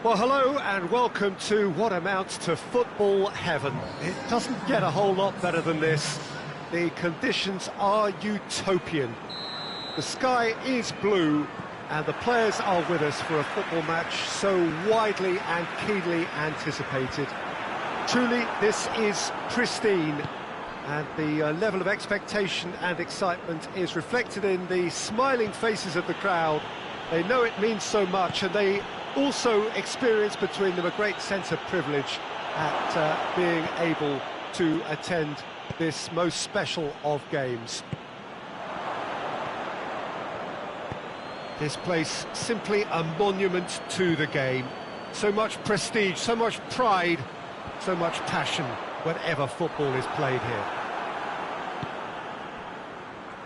Well, hello and welcome to what amounts to football heaven. It doesn't get a whole lot better than this. The conditions are utopian. The sky is blue and the players are with us for a football match so widely and keenly anticipated. Truly, this is pristine, and the level of expectation and excitement is reflected in the smiling faces of the crowd. They know it means so much, and they also experience between them a great sense of privilege at being able to attend this most special of games. This place simply a monument to the game. So much prestige, so much pride, so much passion whenever football is played here.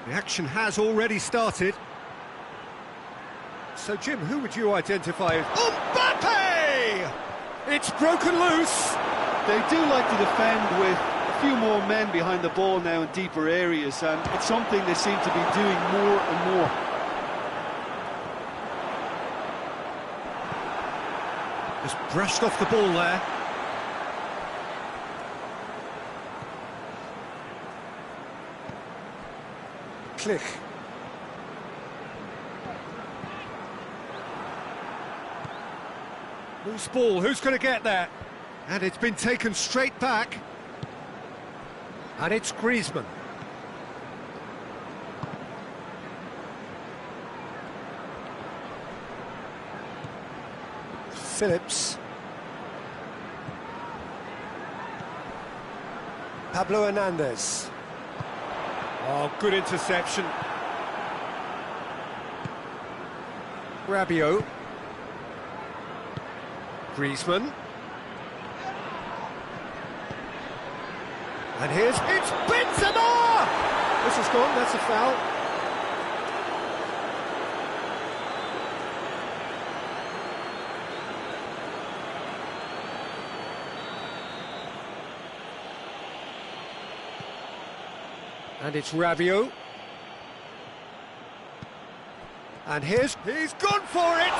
The action has already started. So, Jim, who would you identify as... Mbappe! It's broken loose! They do like to defend with a few more men behind the ball now in deeper areas, and it's something they seem to be doing more and more. Just brushed off the ball there. Click. Loose ball, who's going to get there? And it's been taken straight back. And it's Griezmann. Phillips. Pablo Hernandez. Oh, good interception. Rabiot. Griezmann. And it's Benzema! This is gone, that's a foul. And it's Rabiot. And he's gone for it!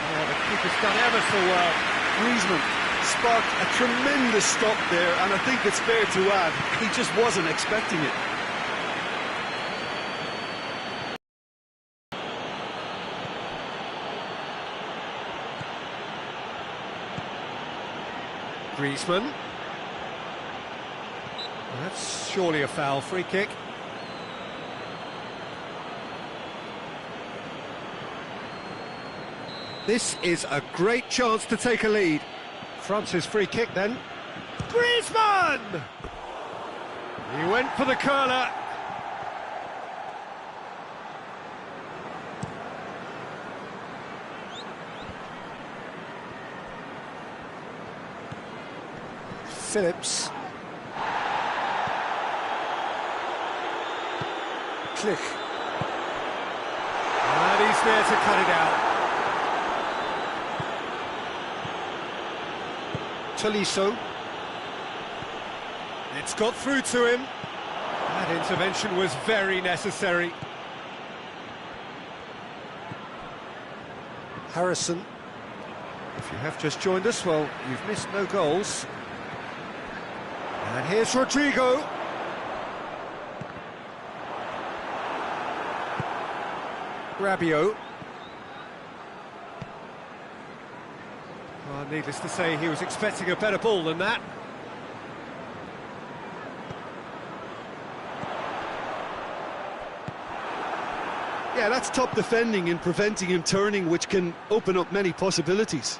Yeah, the keeper's done ever so well. Griezmann sparked a tremendous stop there, and I think it's fair to add, he just wasn't expecting it. Griezmann. That's surely a foul, free kick. This is a great chance to take a lead. France's free kick then. Griezmann! He went for the curler. Phillips. Click. And he's there to cut it out. Tolisso. It's got through to him. That intervention was very necessary. Harrison. If you have just joined us, well, you've missed no goals. And here's Rodrigo. Rabiot. Well, needless to say, he was expecting a better ball than that. Yeah, that's top defending and preventing him turning, which can open up many possibilities.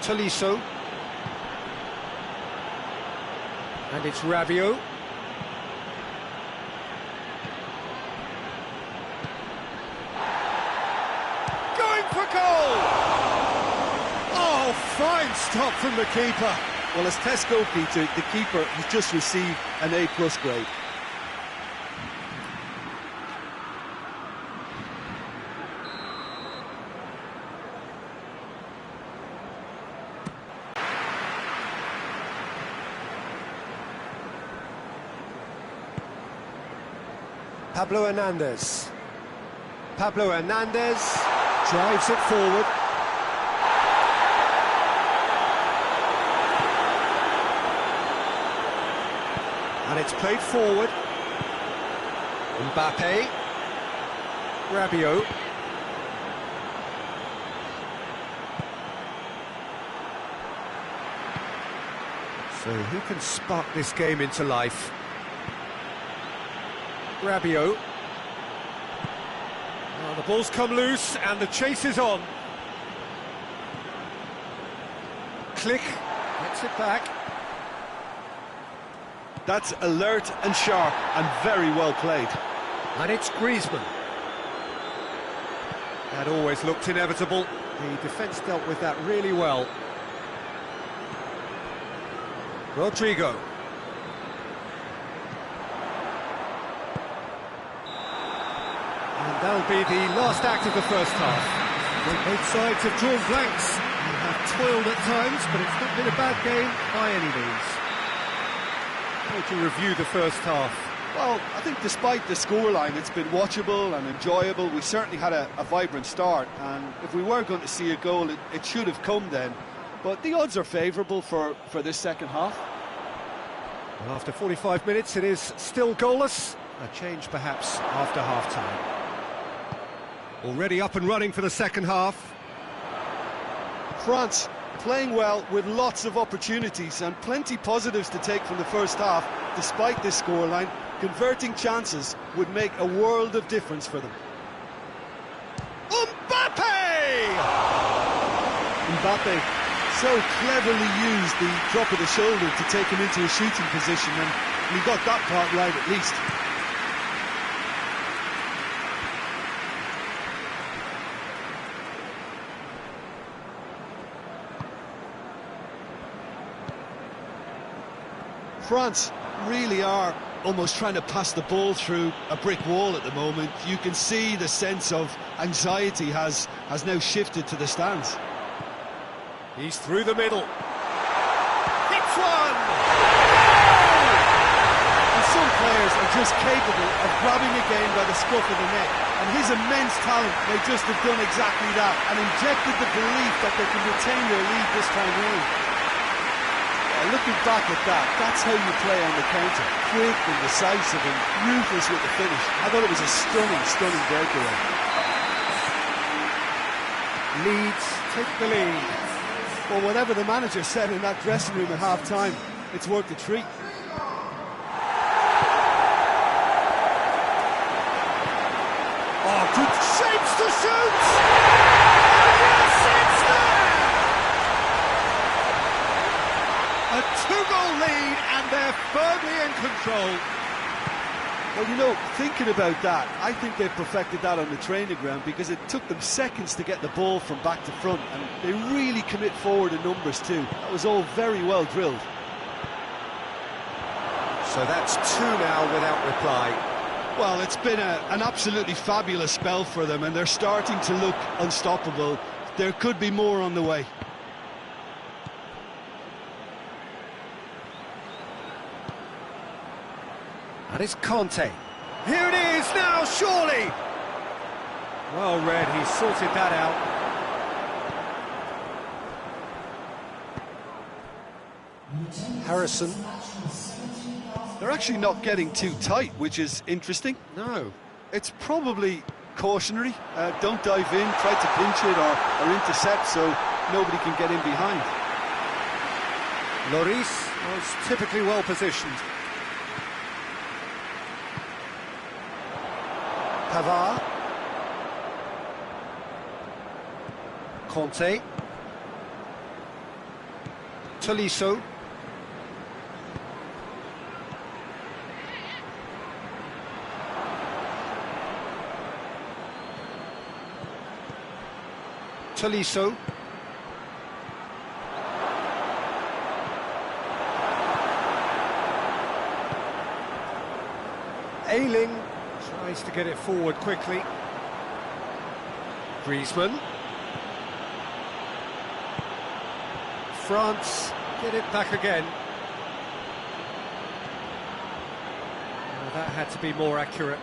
Tolisso. And it's Rabiot. Oh, fine stop from the keeper. Well, as Tesco, Peter, the keeper has just received an A+ grade. Pablo Hernandez. Pablo Hernandez drives it forward. And it's played forward. Mbappe. Rabiot. So who can spark this game into life? Rabiot. Oh, the ball's come loose and the chase is on. Click, gets it back. That's alert and sharp and very well played. And it's Griezmann. That always looked inevitable. The defence dealt with that really well. Rodrigo. And that'll be the last act of the first half. Well, both sides have drawn blanks and have toiled at times, but it's not been a bad game by any means. How would you review the first half? Well, I think despite the scoreline, it's been watchable and enjoyable. We certainly had a vibrant start, and if we were going to see a goal, it should have come then. But the odds are favourable for this second half. Well, after 45 minutes, it is still goalless. A change perhaps after half-time. Already up and running for the second half. France playing well with lots of opportunities and plenty positives to take from the first half. Despite this scoreline, converting chances would make a world of difference for them. Mbappe so cleverly used the drop of the shoulder to take him into a shooting position, and he got that part right at least. France really are almost trying to pass the ball through a brick wall at the moment. You can see the sense of anxiety has now shifted to the stands. He's through the middle. Hits one! And some players are just capable of grabbing a game by the scruff of the neck, and his immense talent may just have done exactly that and injected the belief that they can retain their lead this time round. Looking back at that, that's how you play on the counter. Quick and decisive and ruthless with the finish. I thought it was a stunning breakaway. Leeds take the lead. Well, whatever the manager said in that dressing room at half-time, it's worth the treat. Oh, good shapes to shoot! And yes, it's there! A two-goal lead, and they're firmly in control. Well, you know, thinking about that, I think they've perfected that on the training ground, because it took them seconds to get the ball from back to front, and they really commit forward in numbers too. That was all very well drilled. So that's two now without reply. Well, it's been an absolutely fabulous spell for them, and they're starting to look unstoppable. There could be more on the way. And it's Conte. Here it is now, surely! Well read, he sorted that out. Harrison. They're actually not getting too tight, which is interesting. No. It's probably cautionary. Don't dive in, try to pinch it or intercept so nobody can get in behind. Lloris was typically well positioned. Pavard. Conte. Tolisso. Tolisso. Ayling tries to get it forward quickly. Griezmann. France get it back again. Well, that had to be more accurate.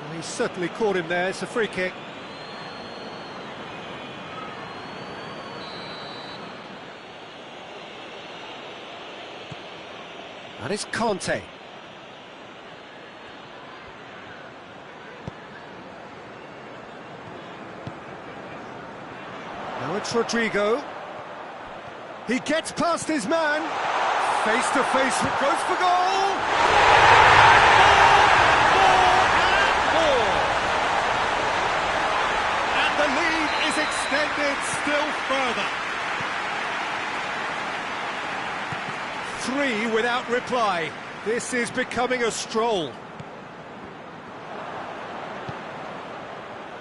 Well, he's certainly caught him there. It's a free kick. And it's Conte. Now it's Rodrigo. He gets past his man. Face to face, goes for goal. More. And the lead is extended still further. 3 without reply. This is becoming a stroll.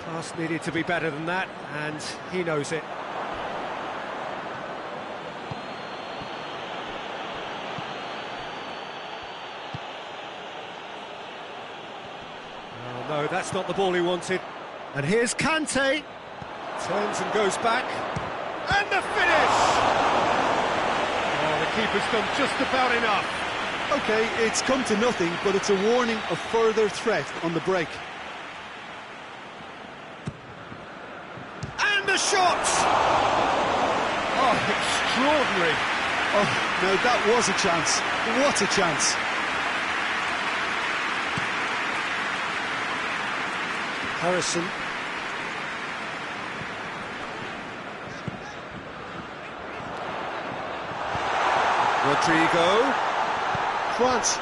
Pass needed to be better than that, and he knows it. Oh no, that's not the ball he wanted. And here's Kante. Turns and goes back. And the finish! Oh, the keeper's done just about enough. Okay, it's come to nothing, but it's a warning of further threat on the break. And the shot! Oh, extraordinary. Oh, no, that was a chance. What a chance. Harrison. Rodrigo. France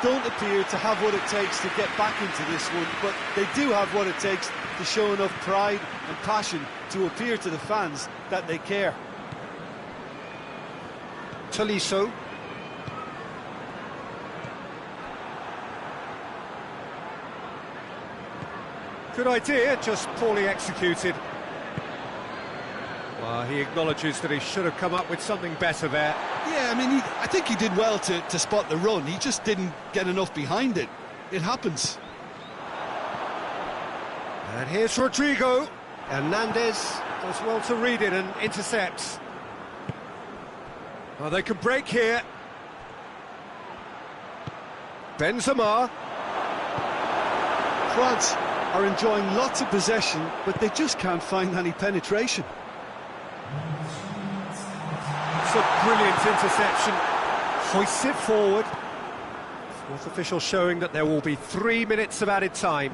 don't appear to have what it takes to get back into this one, but they do have what it takes to show enough pride and passion to appear to the fans that they care. Tolisso. Good idea, just poorly executed. Well, he acknowledges that he should have come up with something better there. Yeah, I mean, I think he did well to spot the run. He just didn't get enough behind it. It happens. And here's Rodrigo. Hernandez does well to read it and intercepts. Well, they can break here. Benzema. France are enjoying lots of possession, but they just can't find any penetration. It's a brilliant interception. Hoists it forward. Fourth official showing that there will be 3 minutes of added time.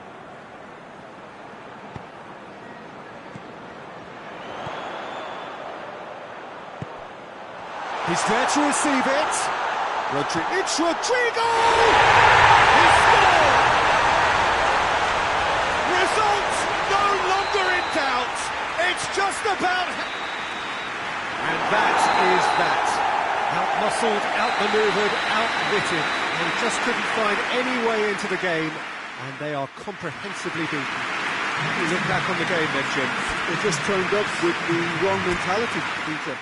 He's there to receive it. It's Rodrigo! He scored! Results no longer in doubt. It's just about... And that is that. Out-muscled, out-manoeuvred, outwitted. They just couldn't find any way into the game, and they are comprehensively beaten. You look back on the game then, Jim. They just turned up with the wrong mentality, Peter.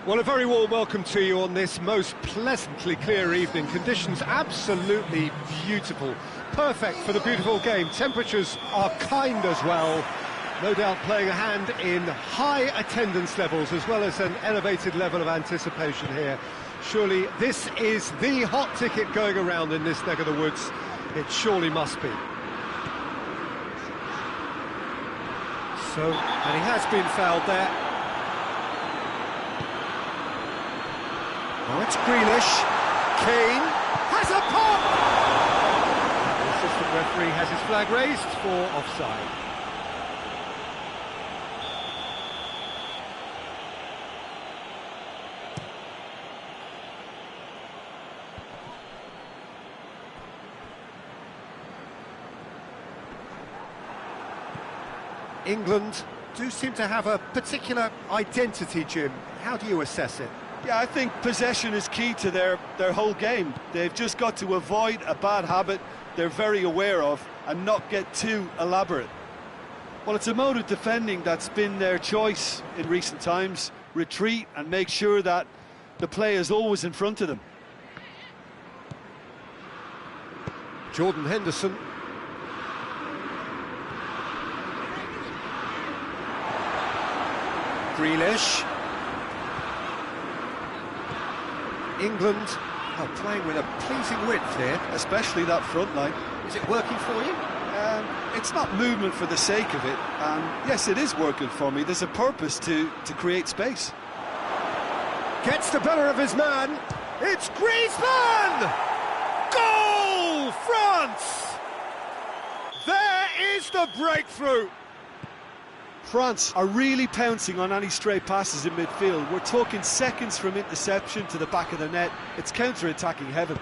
Well, a very warm welcome to you on this most pleasantly clear evening. Conditions absolutely beautiful. Perfect for the beautiful game. Temperatures are kind as well. No doubt playing a hand in high attendance levels as well as an elevated level of anticipation here. Surely this is the hot ticket going around in this neck of the woods. It surely must be. So, and he has been fouled there. Now it's Grealish. Kane has a pop! The assistant referee has his flag raised for offside. England do seem to have a particular identity, Jim. How do you assess it? Yeah, I think possession is key to their whole game. They've just got to avoid a bad habit they're very aware of and not get too elaborate. Well, it's a mode of defending that's been their choice in recent times. Retreat and make sure that the play is always in front of them. Jordan Henderson. Grealish. England are playing with a pleasing width here. Especially that front line. Is it working for you? It's not movement for the sake of it, and yes, it is working for me. There's a purpose to create space. Gets the better of his man. It's Griezmann! Goal, France! There is the breakthrough. France are really pouncing on any stray passes in midfield. We're talking seconds from interception to the back of the net. It's counter-attacking heaven.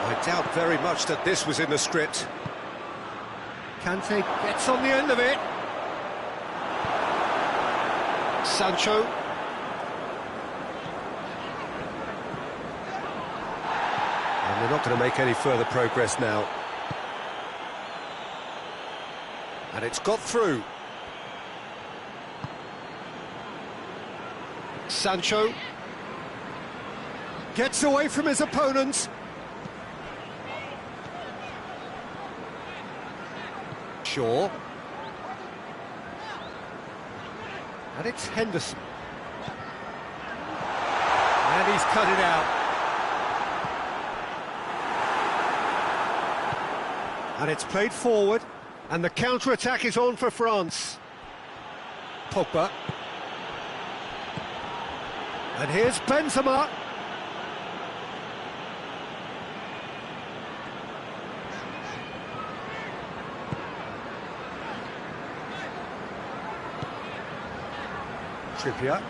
I doubt very much that this was in the script. Kante gets on the end of it. Sancho. And they're not going to make any further progress now. And it's got through. Sancho gets away from his opponents. Shaw. And it's Henderson. And he's cut it out. And it's played forward. And the counter-attack is on for France. Pogba. And here's Benzema. Trippier.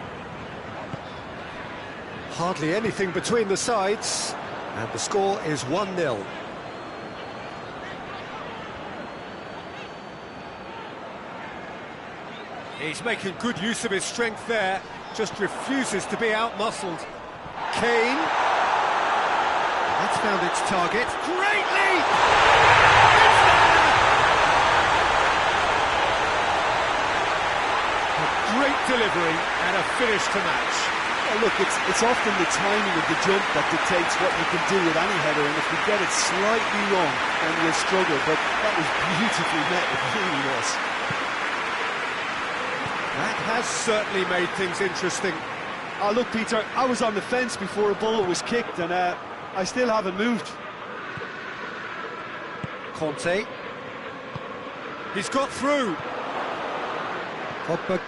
Hardly anything between the sides. And the score is 1-0. He's making good use of his strength there, just refuses to be out-muscled. Kane. That's found its target. Great leap! It's there! A great delivery and a finish to match. Well, look, it's often the timing of the jump that dictates what you can do with any header, and if you get it slightly wrong, then you'll struggle, but that was beautifully met, it really was. That has certainly made things interesting. Oh, look, Peter, I was on the fence before a ball was kicked, and I still haven't moved. Conte. He's got through. Pogba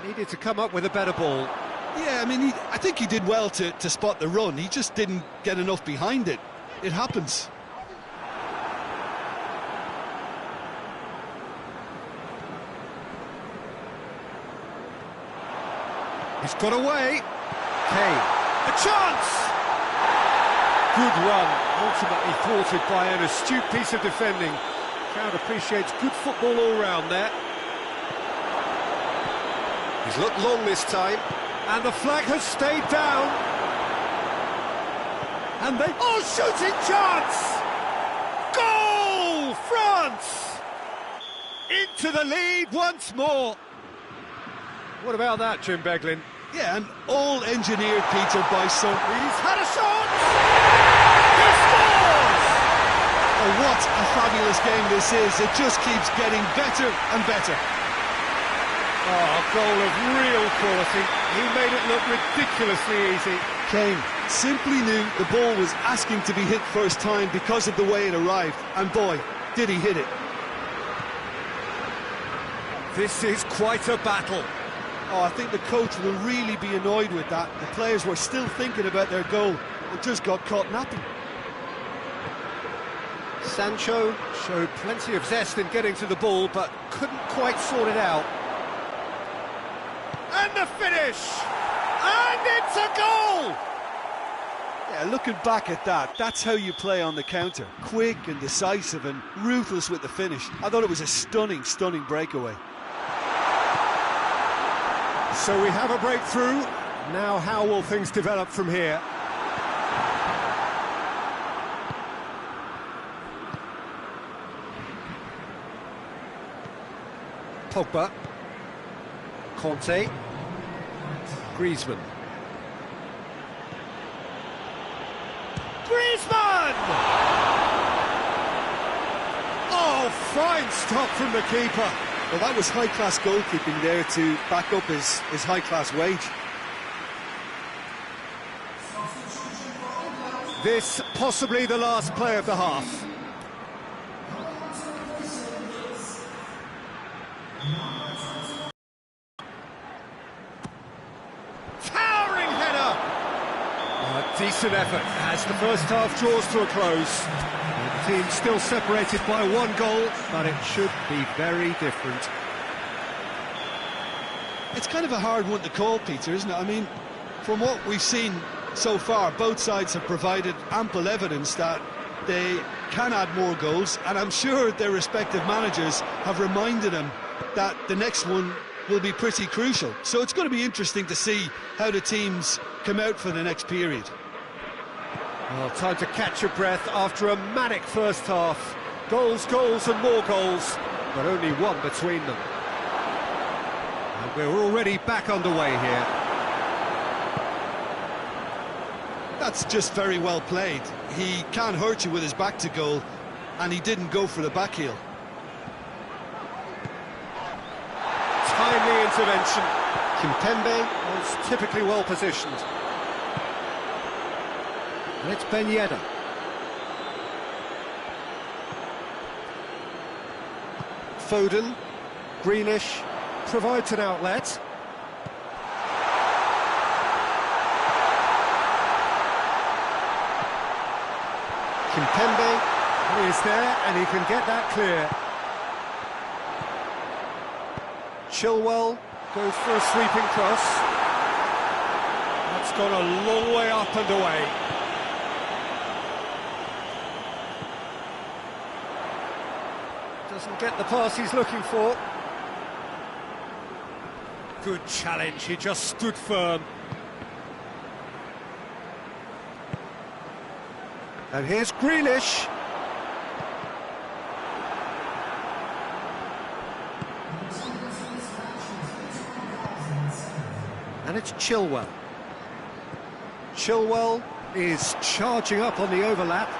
needed to come up with a better ball. Yeah, I mean, I think he did well to spot the run. He just didn't get enough behind it. It happens. He's got away. Kane. A chance! Good run, ultimately thwarted by an astute piece of defending. Crowd appreciates good football all round there. He's looked long this time, and the flag has stayed down. And they... Oh, shooting chance! Goal, France! Into the lead once more. What about that, Jim Beglin? Yeah, and all engineered, Peter, by some... He's had a shot! He scores! Oh, what a fabulous game this is. It just keeps getting better and better. Oh, a goal of real quality. He made it look ridiculously easy. Kane simply knew the ball was asking to be hit first time because of the way it arrived. And boy, did he hit it. This is quite a battle. Oh, I think the coach will really be annoyed with that. The players were still thinking about their goal and just got caught napping. Sancho showed plenty of zest in getting to the ball, but couldn't quite sort it out. And the finish! And it's a goal! Yeah, looking back at that, that's how you play on the counter. Quick and decisive and ruthless with the finish. I thought it was a stunning, stunning breakaway. So we have a breakthrough. Now how will things develop from here? Pogba. Conte. Griezmann. Griezmann! Oh, fine stop from the keeper. Well, that was high-class goalkeeping there to back up his high-class wage. This possibly the last play of the half. Towering header! A decent effort as the first half draws to a close. The team still separated by one goal, but it should be very different. It's kind of a hard one to call, Peter, isn't it? I mean, from what we've seen so far, both sides have provided ample evidence that they can add more goals, and I'm sure their respective managers have reminded them that the next one will be pretty crucial. So it's going to be interesting to see how the teams come out for the next period. Well, time to catch your breath after a manic first half. Goals, goals and more goals, but only one between them. And we're already back underway here. That's just very well played. He can't hurt you with his back to goal, and he didn't go for the back heel. Timely intervention. Kimpembe was typically well positioned. And it's Ben Yedder. Foden, Grealish, provides an outlet. Kimpembe is there and he can get that clear. Chilwell goes for a sweeping cross. That's gone a long way up and away. Doesn't get the pass he's looking for. Good challenge, he just stood firm. And here's Grealish. And it's Chilwell. Chilwell is charging up on the overlap.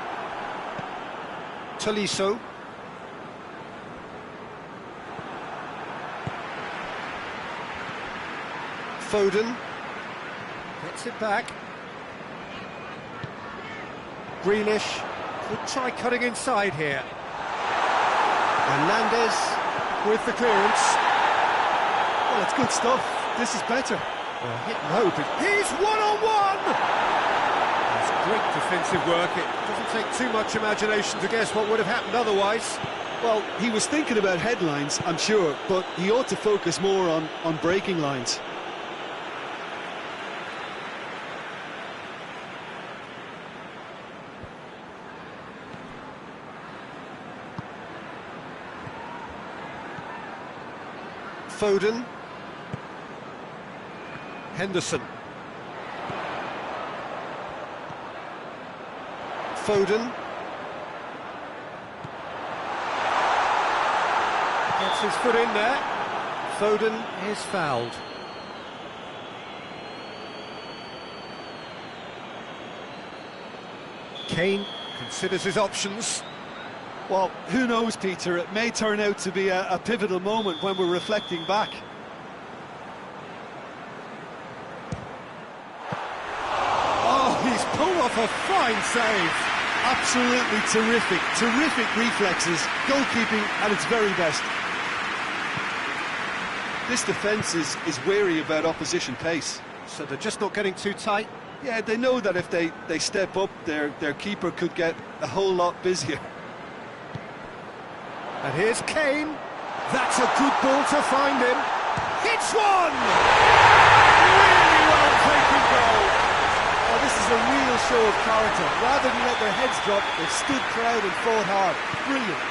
Tolisso. Foden gets it back. Grealish could try cutting inside here. Hernandez with the clearance. Well, it's good stuff. This is better. Well, hit and hope. He's one-on-one! That's great defensive work. It doesn't take too much imagination to guess what would have happened otherwise. Well, he was thinking about headlines, I'm sure, but he ought to focus more on breaking lines. Foden. Henderson. Foden. Gets his foot in there. Foden is fouled. Kane considers his options. Well, who knows, Peter? It may turn out to be a pivotal moment when we're reflecting back. Oh, he's pulled off a fine save. Absolutely terrific. Terrific reflexes. Goalkeeping at its very best. This defence is wary about opposition pace. So they're just not getting too tight. Yeah, they know that if they step up, their keeper could get a whole lot busier. And here's Kane. That's a good ball to find him. Hits one! Really well taken goal. Oh, this is a real show of character. Rather than let their heads drop, they've stood proud and fought hard. Brilliant.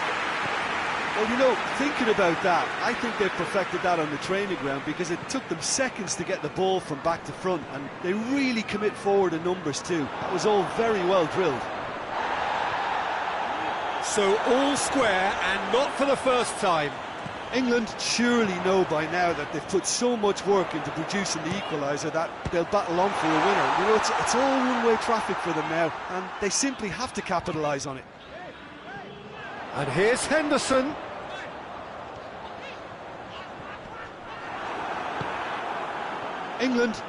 Well, you know, thinking about that, I think they've perfected that on the training ground because it took them seconds to get the ball from back to front, and they really commit forward in numbers too. That was all very well drilled. So all square, and not for the first time. England surely know by now that they've put so much work into producing the equaliser that they'll battle on for a winner. You know, it's all one-way traffic for them now, and they simply have to capitalise on it. And here's Henderson. England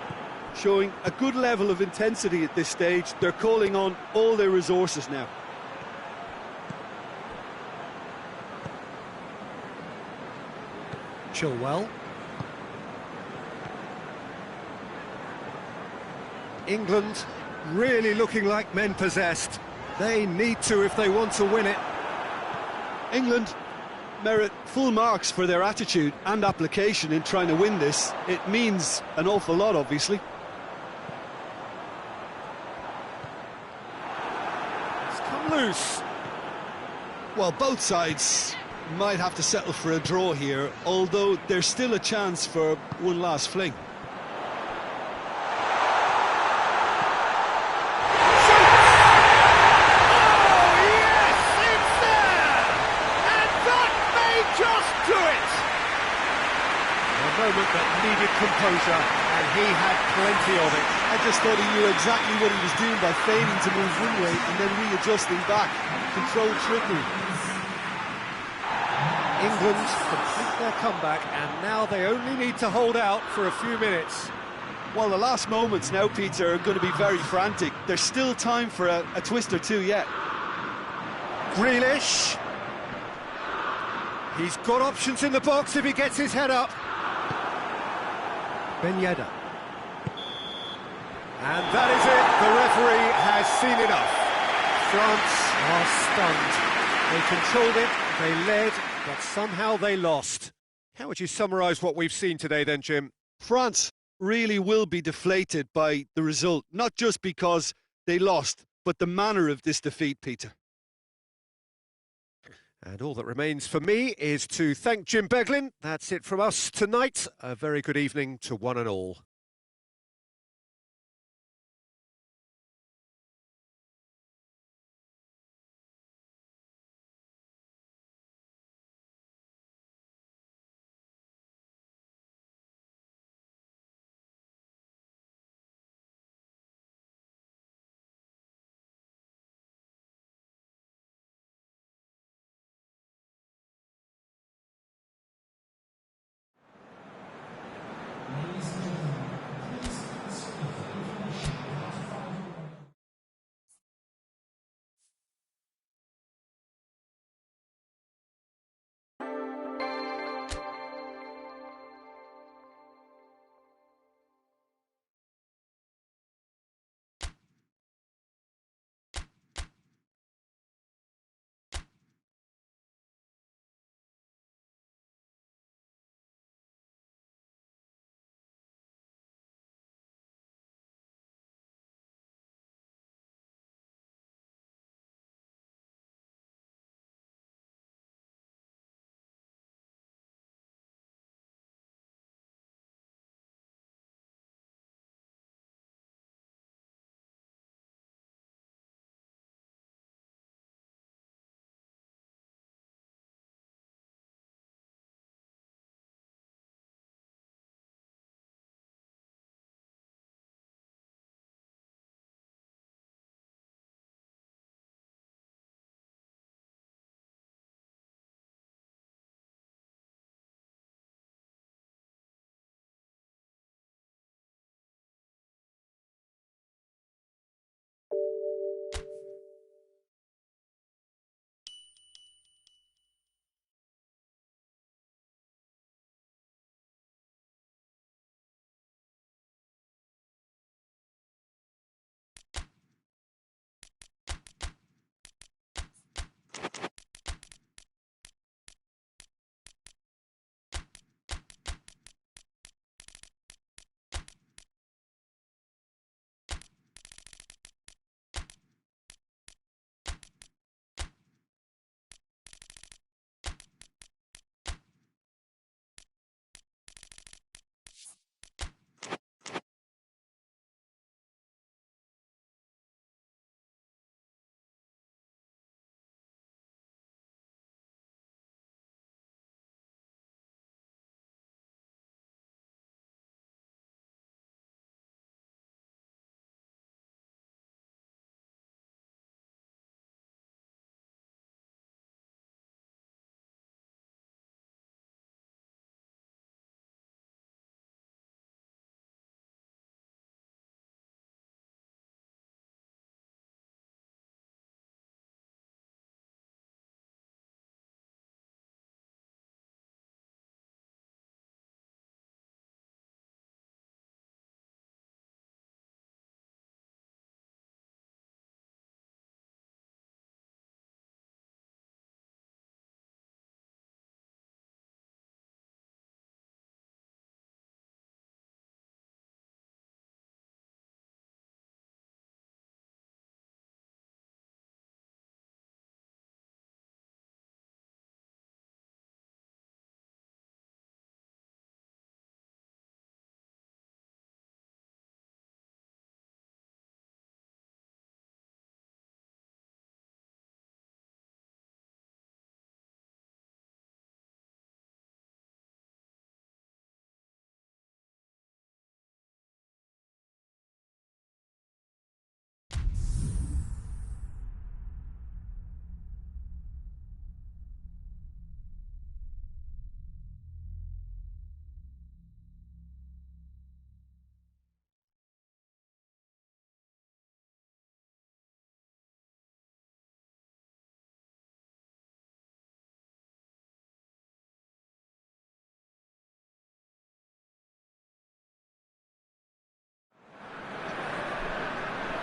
showing a good level of intensity at this stage. They're calling on all their resources now. Chilwell. England really looking like men possessed. They need to if they want to win it. England merit full marks for their attitude and application in trying to win this. It means an awful lot, obviously. It's come loose. Well, both sides might have to settle for a draw here, although there's still a chance for one last fling. Moment that needed composure, and he had plenty of it. I just thought he knew exactly what he was doing by feigning to move one way and then readjusting back. Controlled trickery. England complete their comeback, and now they only need to hold out for a few minutes. Well, the last moments now, Peter, are going to be very frantic. There's still time for a twist or two yet. Grealish. He's got options in the box if he gets his head up. Ben Yedder. And that is it, the referee has seen enough. France are stunned. They controlled it, they led, but somehow they lost. How would you summarise what we've seen today then, Jim? France really will be deflated by the result, not just because they lost, but the manner of this defeat, Peter. And all that remains for me is to thank Jim Beglin. That's it from us tonight. A very good evening to one and all. Ladies and gentlemen.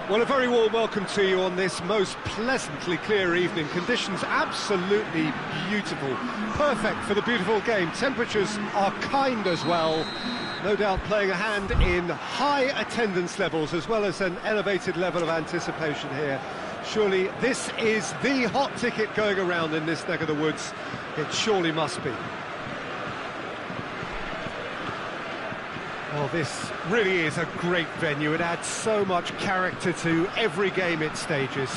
Well, a very warm welcome to you on this most pleasantly clear evening. Conditions absolutely beautiful, perfect for the beautiful game. Temperatures are kind as well, no doubt playing a hand in high attendance levels as well as an elevated level of anticipation here. Surely this is the hot ticket going around in this neck of the woods. It surely must be. Well, this really is a great venue. It adds so much character to every game it stages.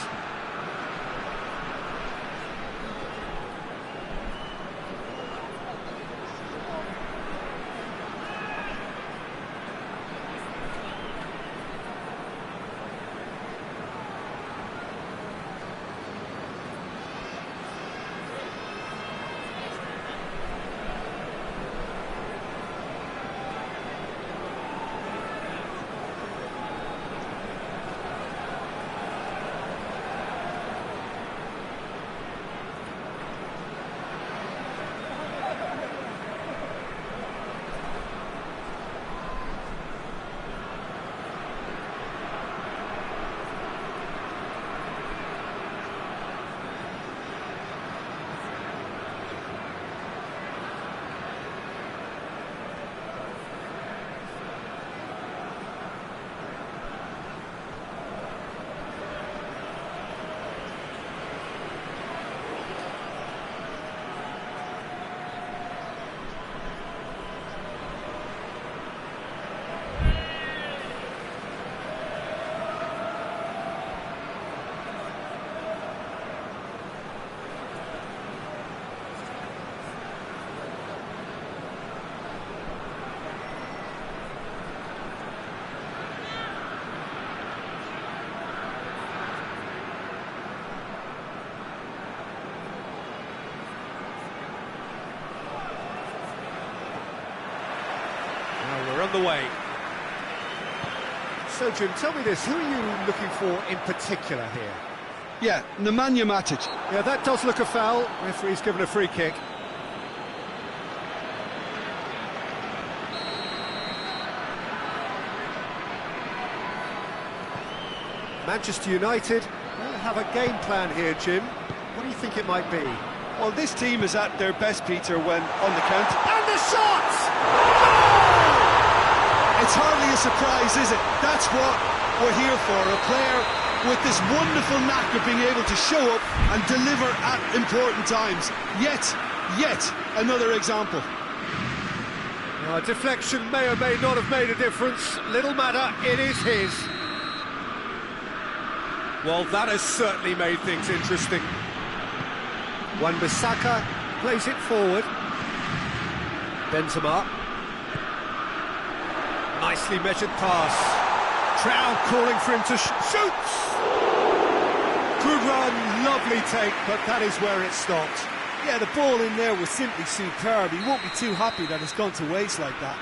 We're on the way. So, Jim, tell me this, who are you looking for in particular here? Yeah, Nemanja Matic. Yeah, that does look a foul. Referee's given a free kick. Manchester United have a game plan here, Jim. What do you think it might be? Well, this team is at their best, Peter, when on the counter. And the shot! It's hardly a surprise, is it? That's what we're here for, a player with this wonderful knack of being able to show up and deliver at important times. Yet another example. A deflection may or may not have made a difference. Little matter, it is his. Well, that has certainly made things interesting. Wan-Bissaka plays it forward. Benzema. Nicely measured pass. Trout calling for him to shoots! Good run, lovely take, but that is where it stopped. Yeah, the ball in there was simply superb. He won't be too happy that it's gone to waste like that.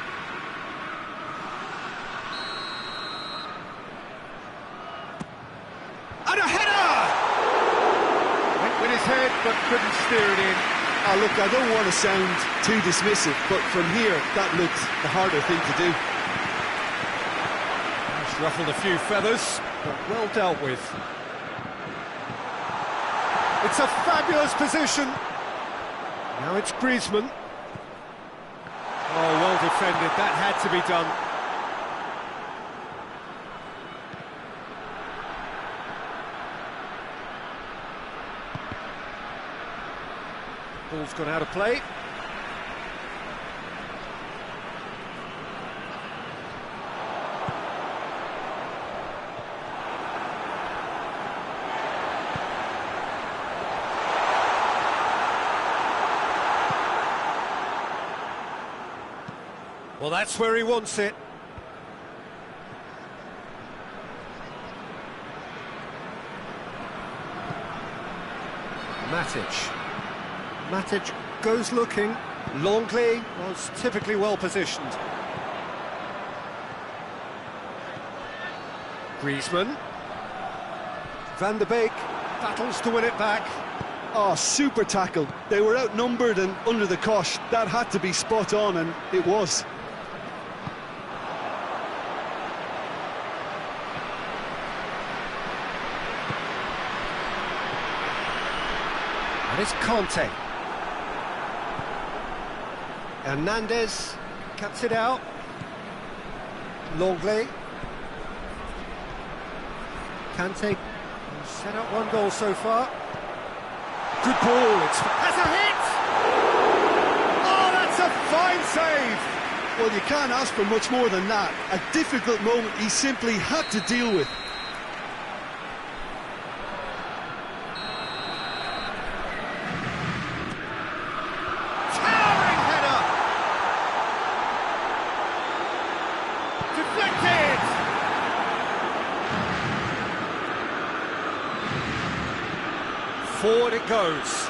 And a header! Went with his head, but couldn't steer it in. Oh, look, I don't want to sound too dismissive, but from here, that looked the harder thing to do. Ruffled a few feathers, but well dealt with. It's a fabulous position. Now it's Griezmann. Oh, well defended. That had to be done. Ball's gone out of play. Well, that's where he wants it. Matic goes looking. Longley was typically well positioned. Griezmann. Van der Beek battles to win it back. Oh, super tackle. They were outnumbered and under the cosh. That had to be spot on, and it was. And it's Conte. Hernandez cuts it out. Longley. Kante set up one goal so far. Good ball, has a hit! Oh, that's a fine save! Well, you can't ask for much more than that. A difficult moment he simply had to deal with. Towering header! Deflected! Forward it goes.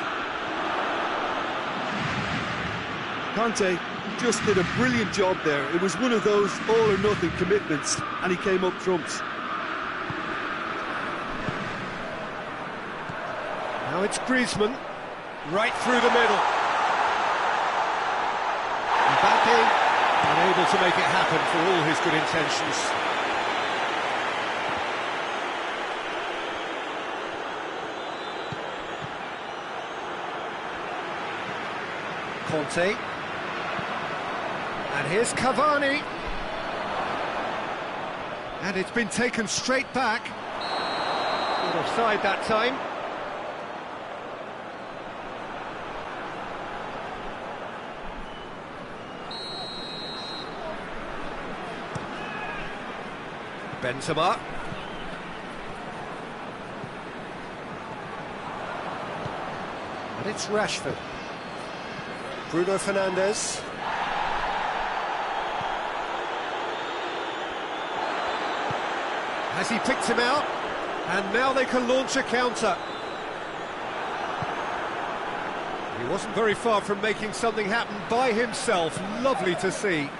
Conte just did a brilliant job there. It was one of those all-or-nothing commitments, and he came up trumps. Now it's Griezmann, right through the middle. Mbappe, unable to make it happen for all his good intentions. Conte. And here's Cavani. And it's been taken straight back. Good offside that time. Benzema. And it's Rashford. Bruno Fernandes. Has he picked him out? And now they can launch a counter. He wasn't very far from making something happen by himself. Lovely to see.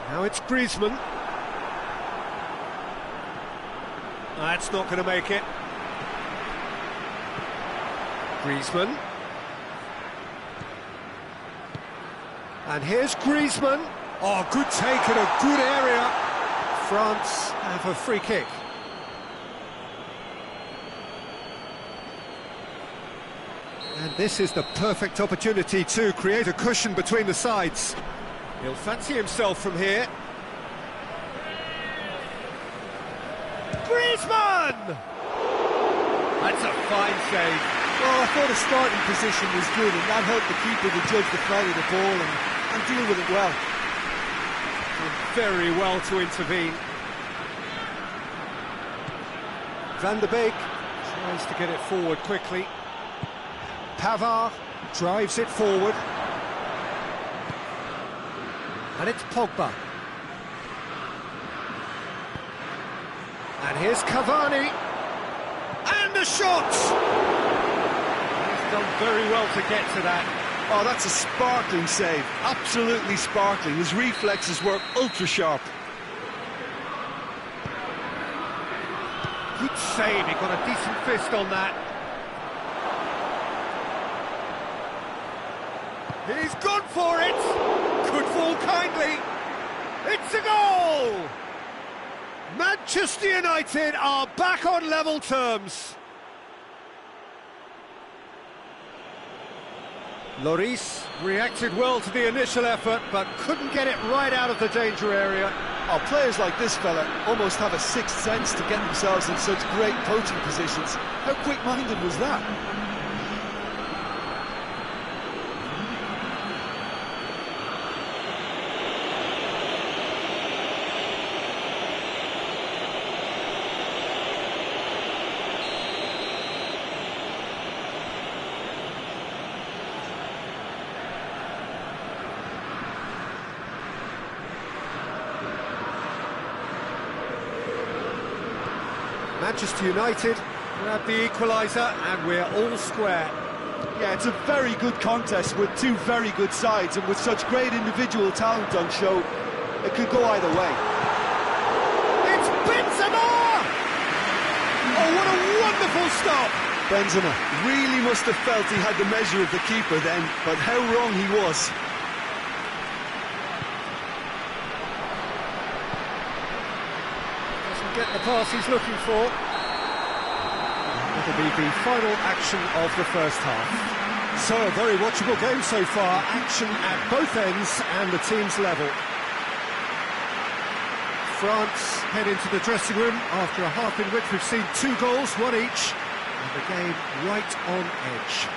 Now it's Griezmann. That's not going to make it. Griezmann. And here's Griezmann. Oh, good take in a good area. France have a free kick. And this is the perfect opportunity to create a cushion between the sides. He'll fancy himself from here. Griezmann! That's a fine save. Well, I thought his starting position was good, and that helped the keeper to judge the flight of the ball and deal with it well. Very well to intervene. Van der Beek tries to get it forward quickly. Pavard drives it forward. And it's Pogba. And here's Cavani. And the shot! He's done very well to get to that. Oh, that's a sparkling save. Absolutely sparkling. His reflexes were ultra sharp. Good save, he got a decent fist on that. He's gone for it! Could fall kindly. It's a goal! Manchester United are back on level terms. Lloris reacted well to the initial effort, but couldn't get it right out of the danger area. Oh, players like this fella almost have a sixth sense to get themselves in such great coaching positions. How quick-minded was that? Manchester United grab the equaliser and we're all square. Yeah, it's a very good contest with two very good sides, and with such great individual talent on show, it could go either way. It's Benzema! Oh, what a wonderful stop! Benzema really must have felt he had the measure of the keeper then, but how wrong he was. Doesn't get the pass he's looking for. The That'll be the final action of the first half. So, a very watchable game so far. Action at both ends and the team's level. France head into the dressing room after a half in which we've seen 2 goals, 1 each, and the game right on edge.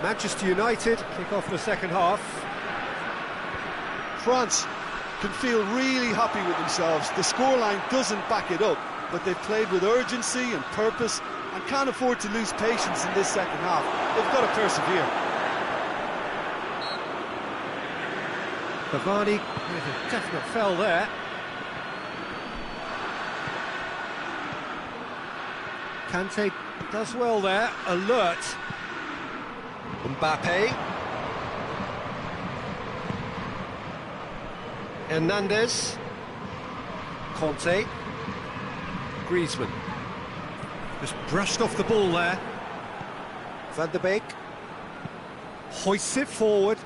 Manchester United kick off the second half. France can feel really happy with themselves. The scoreline doesn't back it up, but they've played with urgency and purpose and can't afford to lose patience in this second half. They've got to persevere. Cavani with a definite foul there. Kante does well there, alert. Mbappe. Hernandez. Conte. Griezmann. Just brushed off the ball there. Van der Beek. Hoists it forward.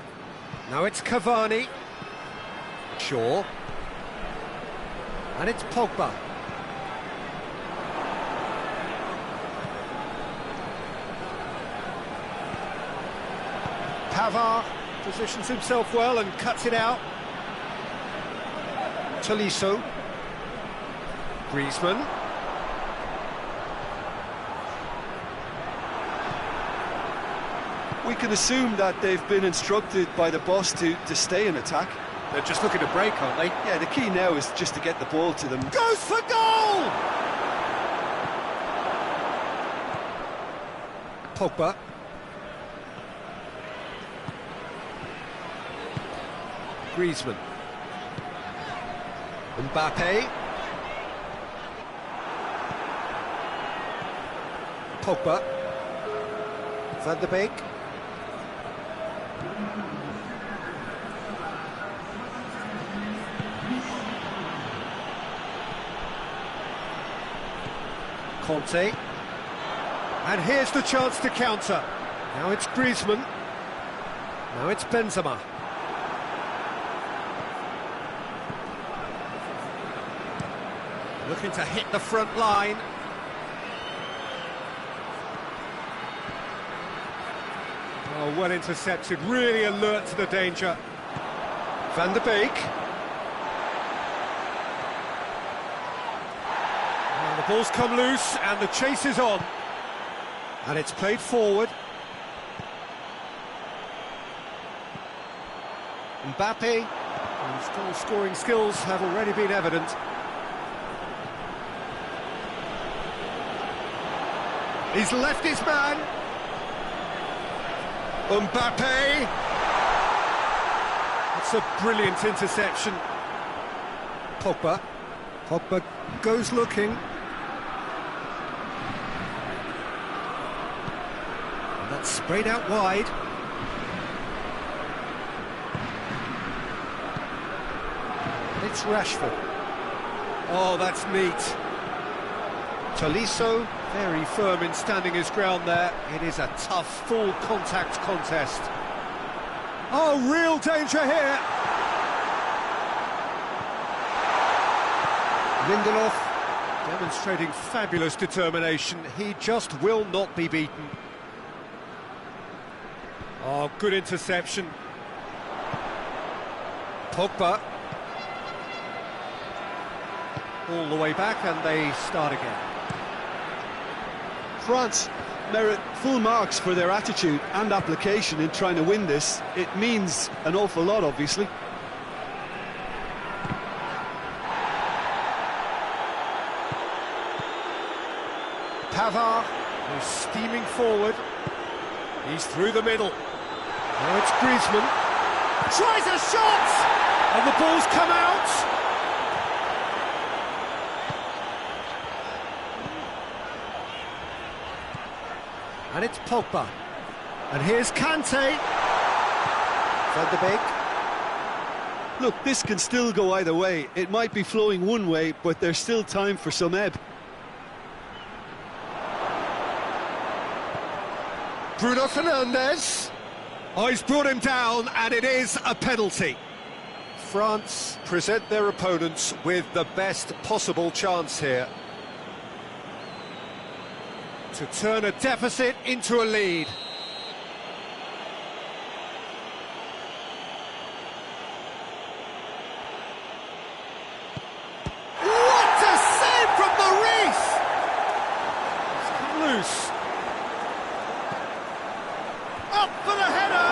Now it's Cavani. Shaw. And it's Pogba. Pavard positions himself well and cuts it out. Tolisso. Griezmann. We can assume that they've been instructed by the boss to stay in attack. They're just looking to break, aren't they? Yeah, the key now is just to get the ball to them. Goes for goal! Pogba. Griezmann. Mbappe. Pogba. Van der Beek. Conte. And here's the chance to counter. Now it's Griezmann. Now it's Benzema. Looking to hit the front line. Oh, well intercepted, really alert to the danger. Van der Beek. And the ball's come loose and the chase is on. And it's played forward. Mbappe, whose goal-scoring skills have already been evident. He's left his man. Mbappe. It's a brilliant interception. Pogba. Pogba goes looking. And that's sprayed out wide. It's Rashford. Oh, that's neat. Tolisso, very firm in standing his ground there. It is a tough, full-contact contest. Oh, real danger here! Lindelof demonstrating fabulous determination. He just will not be beaten. Oh, good interception. Pogba. All the way back and they start again. France merit full marks for their attitude and application in trying to win this. It means an awful lot, obviously. Pavard, who's steaming forward. He's through the middle. Now it's Griezmann. Tries a shot! And the ball's come out! And it's Pogba. And here's Kante. Van de Beek. Look, this can still go either way. It might be flowing one way, but there's still time for some ebb. Bruno Fernandes. Oh, he's brought him down, and it is a penalty. France present their opponents with the best possible chance here to turn a deficit into a lead. What a save from Maurice! It's come loose. Up for the header!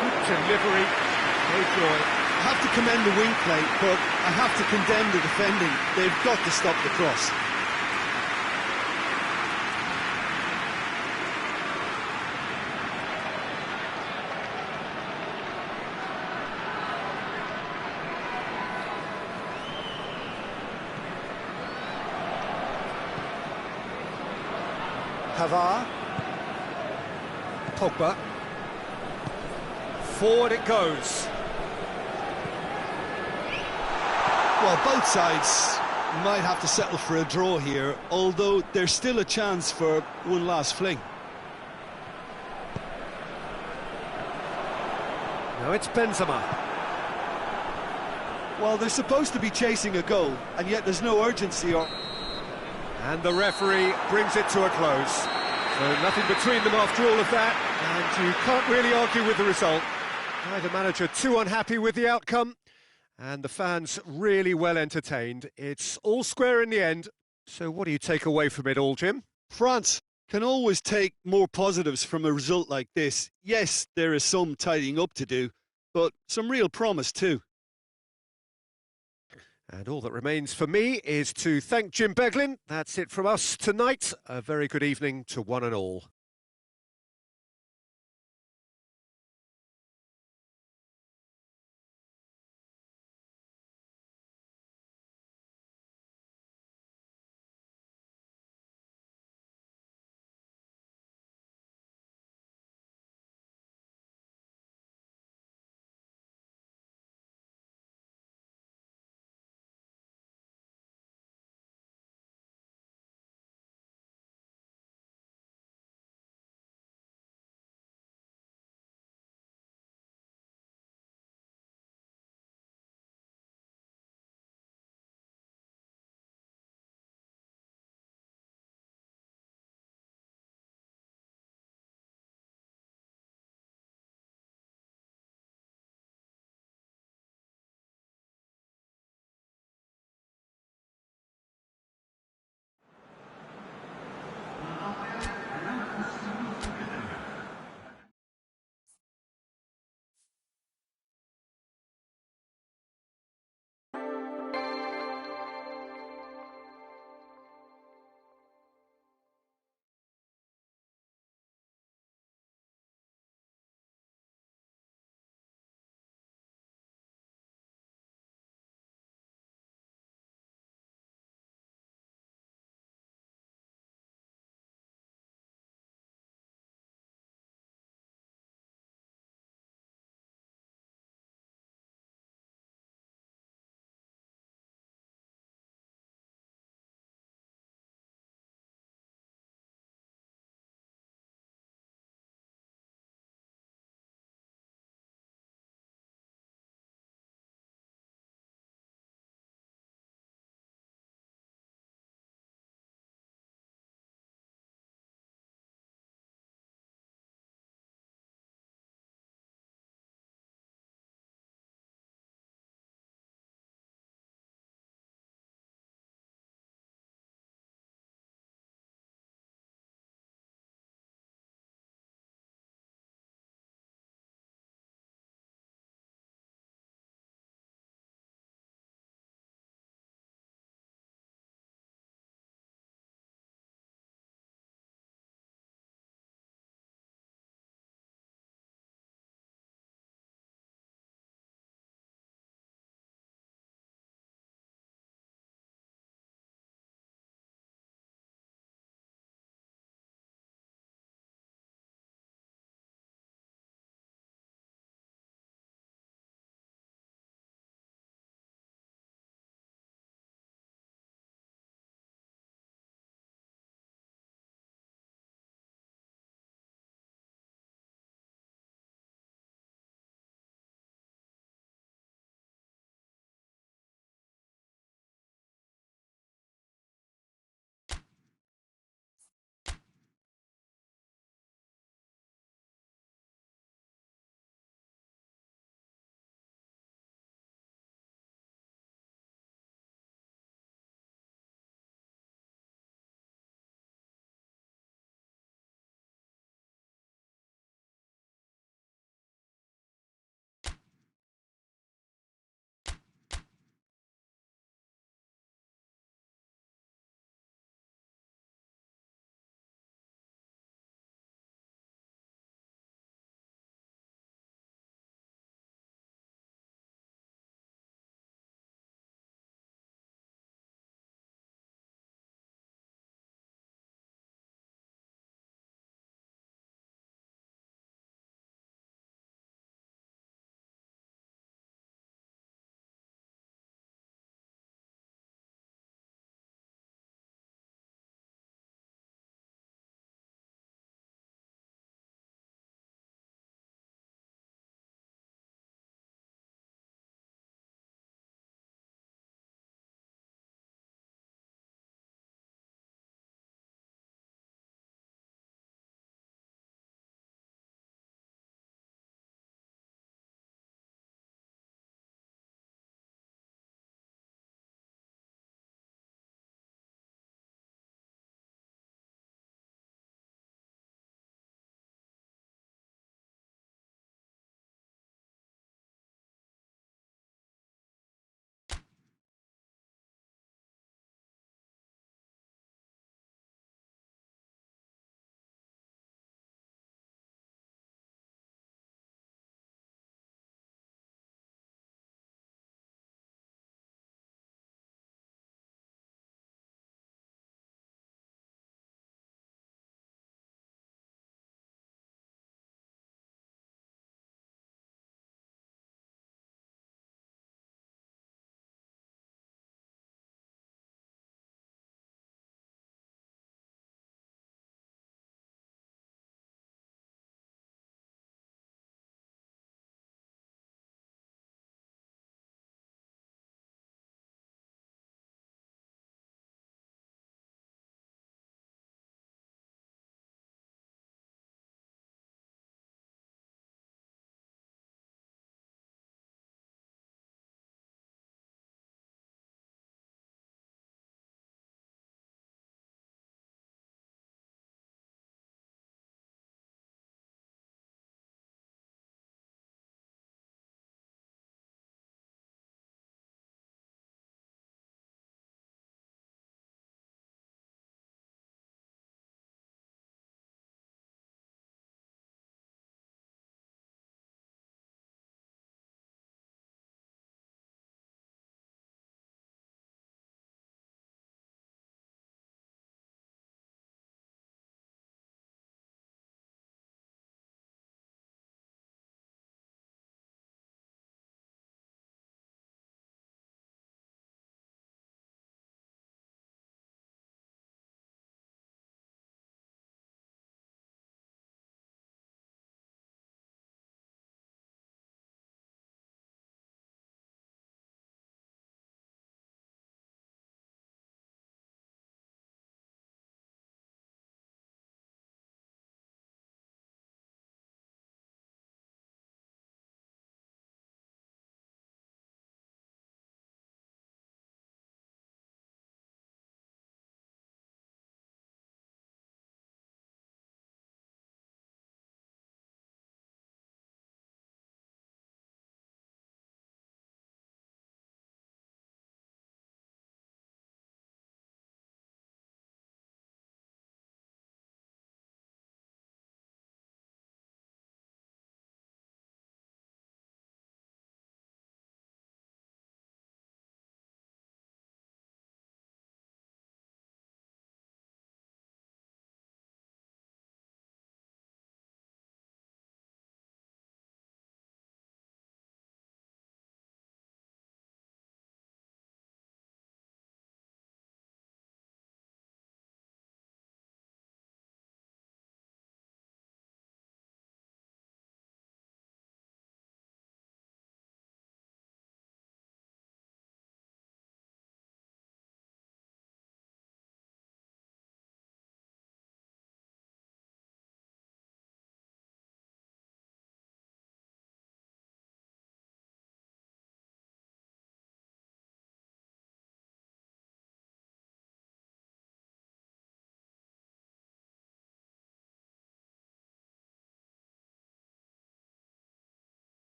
Good delivery, no joy. I have to commend the wing play, but I have to condemn the defending. They've got to stop the cross. Pavard. Pogba. Forward it goes. Well, both sides might have to settle for a draw here, although there's still a chance for one last fling. Now it's Benzema. Well, they're supposed to be chasing a goal, and yet there's no urgency or... And the referee brings it to a close. So nothing between them after all of that, and you can't really argue with the result. Neither manager too unhappy with the outcome, and the fans really well entertained. It's all square in the end. So what do you take away from it all, Jim? France can always take more positives from a result like this. Yes, there is some tidying up to do, but some real promise too. And all that remains for me is to thank Jim Beglin. That's it from us tonight. A very good evening to one and all.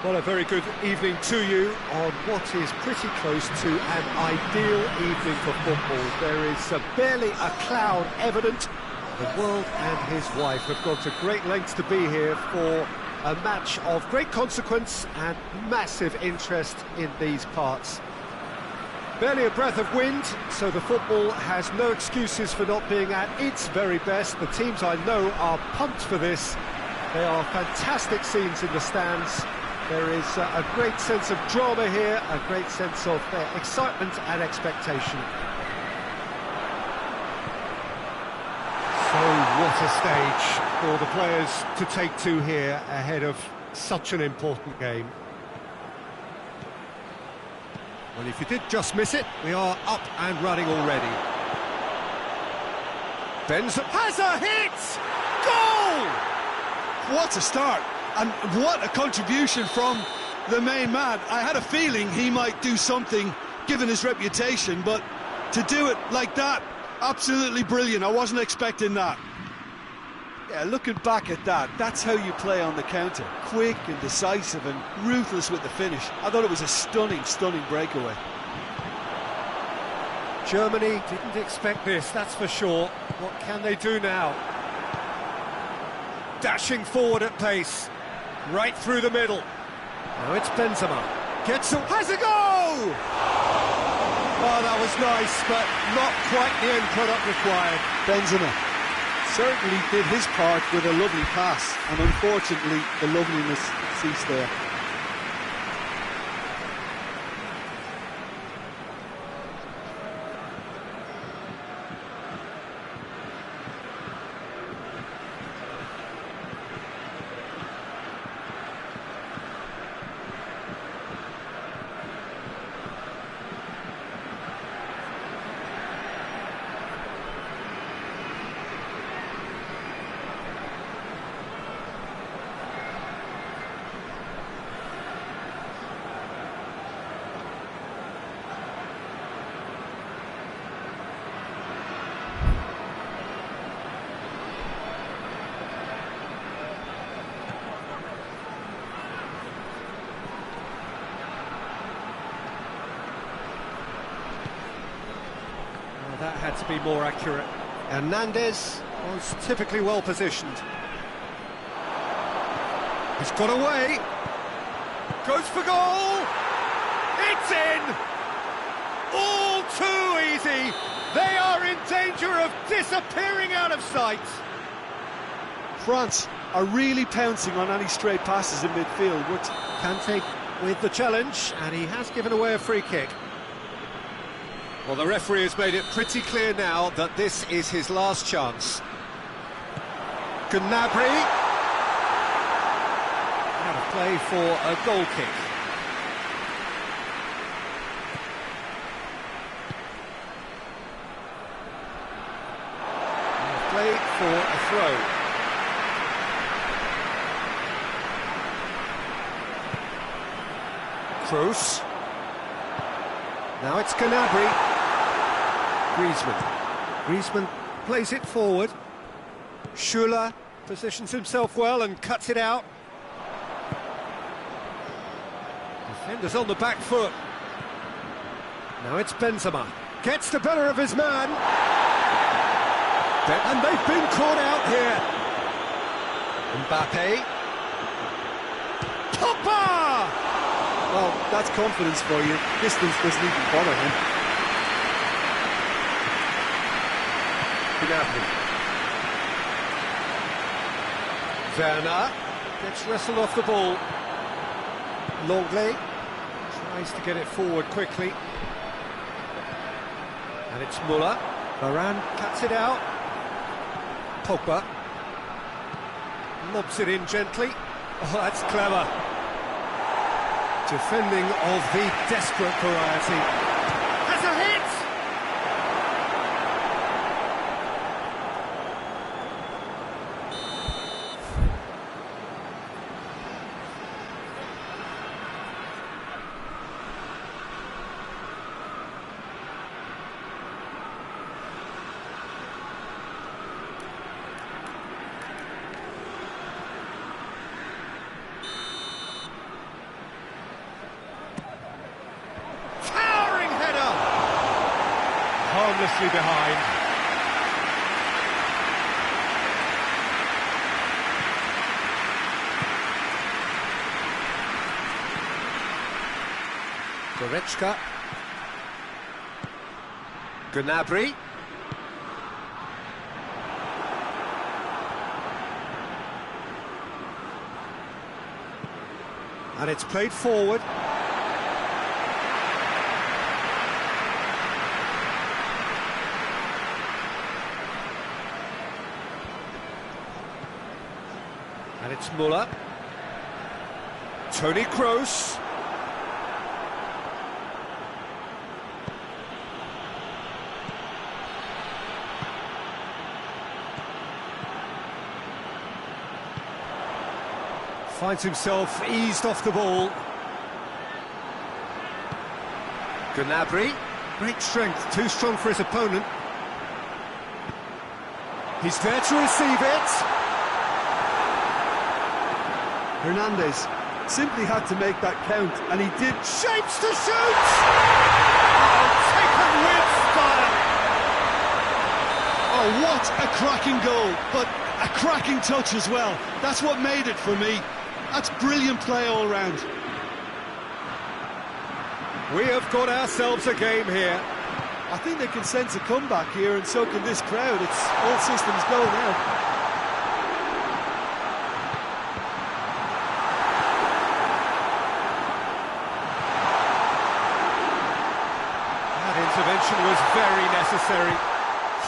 Well, a very good evening to you on what is pretty close to an ideal evening for football. There is barely a cloud evident. The world and his wife have gone to great lengths to be here for a match of great consequence and massive interest in these parts. Barely a breath of wind, so the football has no excuses for not being at its very best. The teams I know are pumped for this. They are fantastic scenes in the stands. There is a great sense of drama here, a great sense of excitement and expectation. So what a stage for the players to take to here ahead of such an important game. Well, if you did just miss it, we are up and running already. Benzema has a hit! Goal! What a start! And what a contribution from the main man. I had a feeling he might do something, given his reputation, but to do it like that, absolutely brilliant. I wasn't expecting that. Yeah, looking back at that, that's how you play on the counter. Quick and decisive and ruthless with the finish. I thought it was a stunning, stunning breakaway. Germany didn't expect this, that's for sure. What can they do now? Dashing forward at pace. Right through the middle. Now it's Benzema. Gets a... has a goal! Oh, that was nice, but not quite the end product required. Benzema certainly did his part with a lovely pass, and unfortunately the loveliness ceased there. That had to be more accurate. Hernandez was typically well positioned. He's got away. Goes for goal. It's in. All too easy. They are in danger of disappearing out of sight. France are really pouncing on any straight passes in midfield. Kante with the challenge, and he has given away a free kick. Well, the referee has made it pretty clear now that this is his last chance. Gnabry. Out of play for a goal kick. Out of play for a throw. Kroos. Now it's Gnabry. Griezmann plays it forward. Schuller positions himself well and cuts it out. Defenders on the back foot. Now it's Benzema. Gets the better of his man. And they've been caught out here. Mbappe. Pogba! Well, that's confidence for you. Distance doesn't even bother him. Gnabry. Werner gets wrestled off the ball. Longley tries to get it forward quickly. And it's Müller. Varane cuts it out. Pogba lobs it in gently. Oh, that's clever. Defending of the desperate variety. Has a hit! nicely behind. Goretzka. Gnabry. And it's played forward. And it's Müller. Toni Kroos. Finds himself eased off the ball. Gnabry. Great strength, too strong for his opponent. He's there to receive it. Hernandez simply had to make that count, and he did. Shapes to shoot! Oh, taken with style! Oh, what a cracking goal, but a cracking touch as well. That's what made it for me. That's brilliant play all round. We have got ourselves a game here. I think they can sense a comeback here, and so can this crowd. It's all systems go now. That intervention was very necessary.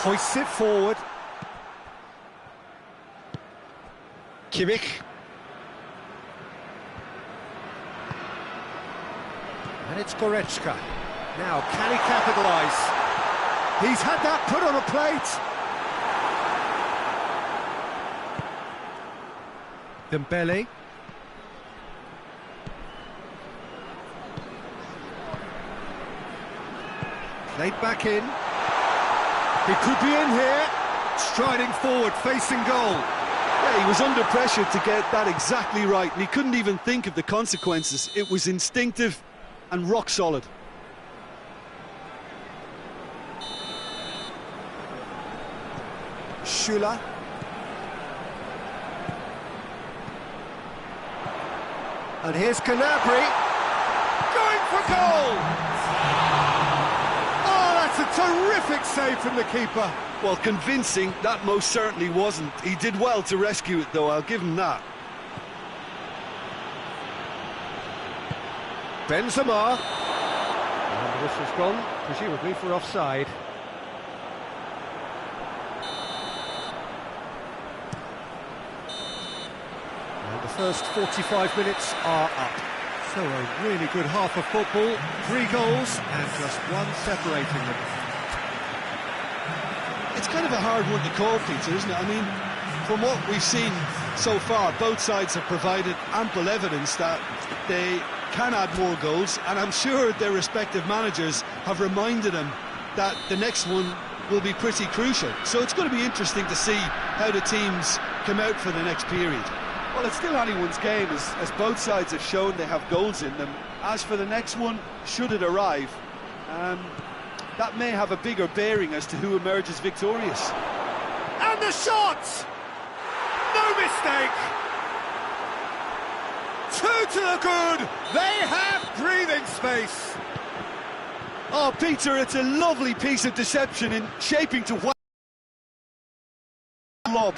Hoists it forward. Kimmich. And it's Goretzka. Now, can he capitalise? He's had that put on a plate. Dembele. Played back in. He could be in here. Striding forward, facing goal. Yeah, he was under pressure to get that exactly right, and he couldn't even think of the consequences. It was instinctive and rock solid. Schüller. And here's Gnabry. Going for goal! Oh, that's a terrific save from the keeper. Well, convincing, that most certainly wasn't. He did well to rescue it, though, I'll give him that. Benzema. And the whistle's gone, presumably for offside. And the first 45 minutes are up. So a really good half of football, 3 goals and just one separating them. It's kind of a hard one to call, Peter, isn't it? I mean, from what we've seen so far, both sides have provided ample evidence that they can add more goals, and I'm sure their respective managers have reminded them that the next one will be pretty crucial. So it's going to be interesting to see how the teams come out for the next period. Well, it's still anyone's game, as both sides have shown they have goals in them. As for the next one, should it arrive, that may have a bigger bearing as to who emerges victorious. And the shot! No mistake! 2 to the good! They have breathing space! Oh, Peter, it's a lovely piece of deception in shaping to what lob.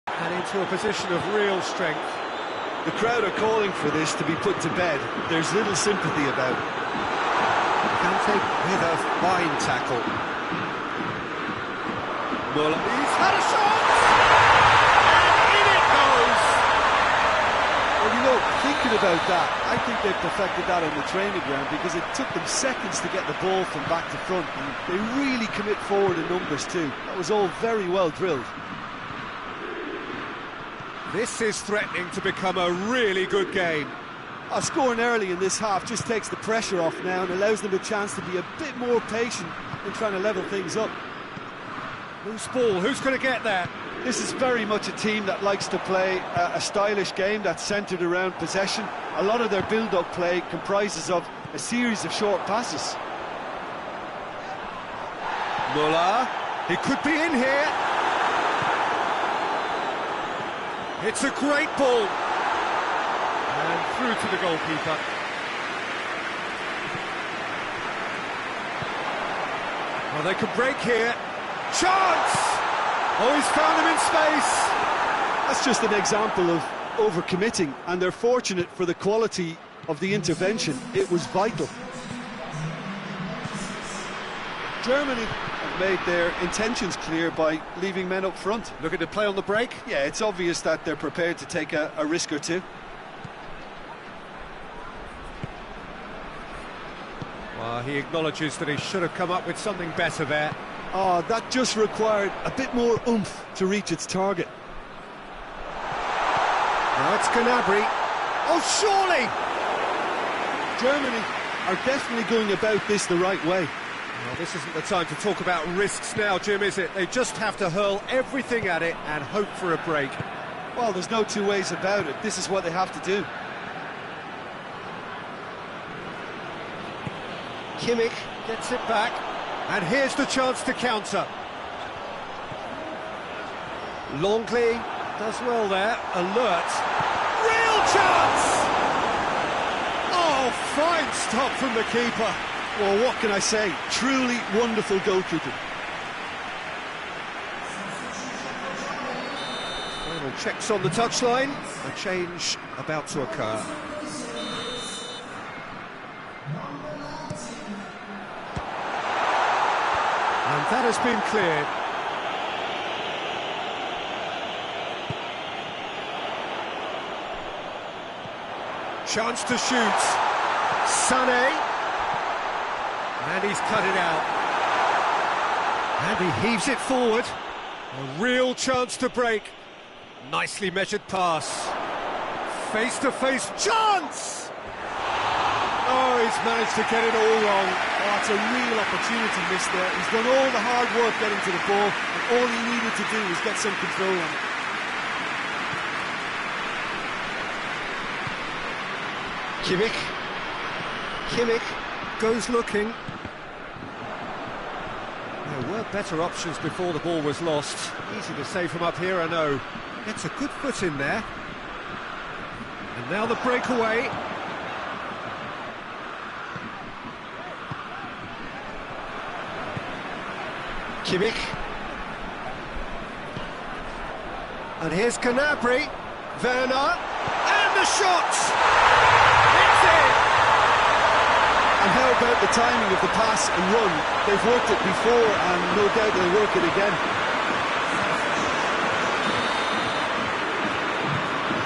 And into a position of real strength. The crowd are calling for this to be put to bed. There's little sympathy about it. Kante with a fine tackle. Müller, he's had a shot! And in it goes! Well, you know, thinking about that, I think they perfected that on the training ground, because it took them seconds to get the ball from back to front, and they really commit forward in numbers too. That was all very well drilled. This is threatening to become a really good game. Scoring early in this half just takes the pressure off now and allows them a chance to be a bit more patient in trying to level things up. Loose ball, who's going to get there? This is very much a team that likes to play a stylish game that's centred around possession. A lot of their build-up play comprises of a series of short passes. Muller, he could be in here. It's a great ball. And through to the goalkeeper. Well, they could break here. Chance! Oh, he's found him in space. That's just an example of overcommitting, and they're fortunate for the quality of the intervention. It was vital. Germany have made their intentions clear by leaving men up front. Looking to play on the break. Yeah, it's obvious that they're prepared to take a risk or two. Well, he acknowledges that he should have come up with something better there. Oh, that just required a bit more oomph to reach its target. Now it's Gnabry. Oh, surely! Germany are definitely going about this the right way. Well, this isn't the time to talk about risks now, Jim, is it? They just have to hurl everything at it and hope for a break. Well, there's no two ways about it. This is what they have to do. Kimmich gets it back, and here's the chance to counter. Longley does well there, alert. Real chance! Oh, fine stop from the keeper. Well, what can I say? Truly wonderful goalkeeping. Final checks on the touchline. A change about to occur. And that has been cleared. Chance to shoot. Sané. And he's cut it out. And he heaves it forward. A real chance to break. Nicely measured pass. Face-to-face chance! Oh, he's managed to get it all wrong. Oh, it's a real opportunity missed there. He's done all the hard work getting to the ball, and all he needed to do was get some control on it. Kimmich goes looking. There were better options before the ball was lost. Easy to say from up here, I know. Gets a good foot in there. And now the breakaway. Kimmich. And here's Gnabry. Werner. And the shot! It's in! And how about the timing of the pass and run? They've worked it before, and no doubt they'll work it again.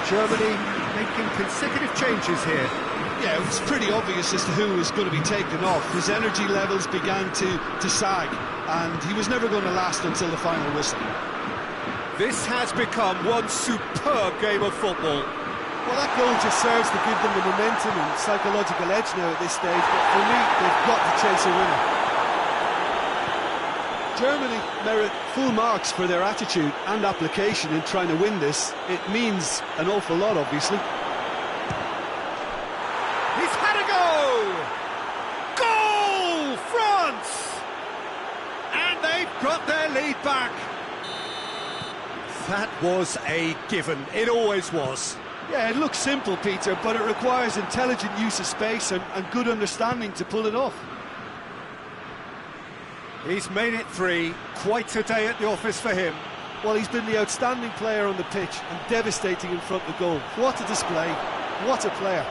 Germany making consecutive changes here. Yeah, it was pretty obvious as to who was going to be taken off. His energy levels began to sag, and he was never going to last until the final whistle. This has become one superb game of football. Well, that goal just serves to give them the momentum and psychological edge now at this stage, but for me, they've got to chase a winner. Germany merit full marks for their attitude and application in trying to win this. It means an awful lot, obviously. He's had a go! Goal, France! And they've got their lead back. That was a given. It always was. Yeah, it looks simple, Peter, but it requires intelligent use of space and good understanding to pull it off. He's made it 3. Quite a day at the office for him. Well, he's been the outstanding player on the pitch and devastating in front of goal. What a display. What a player.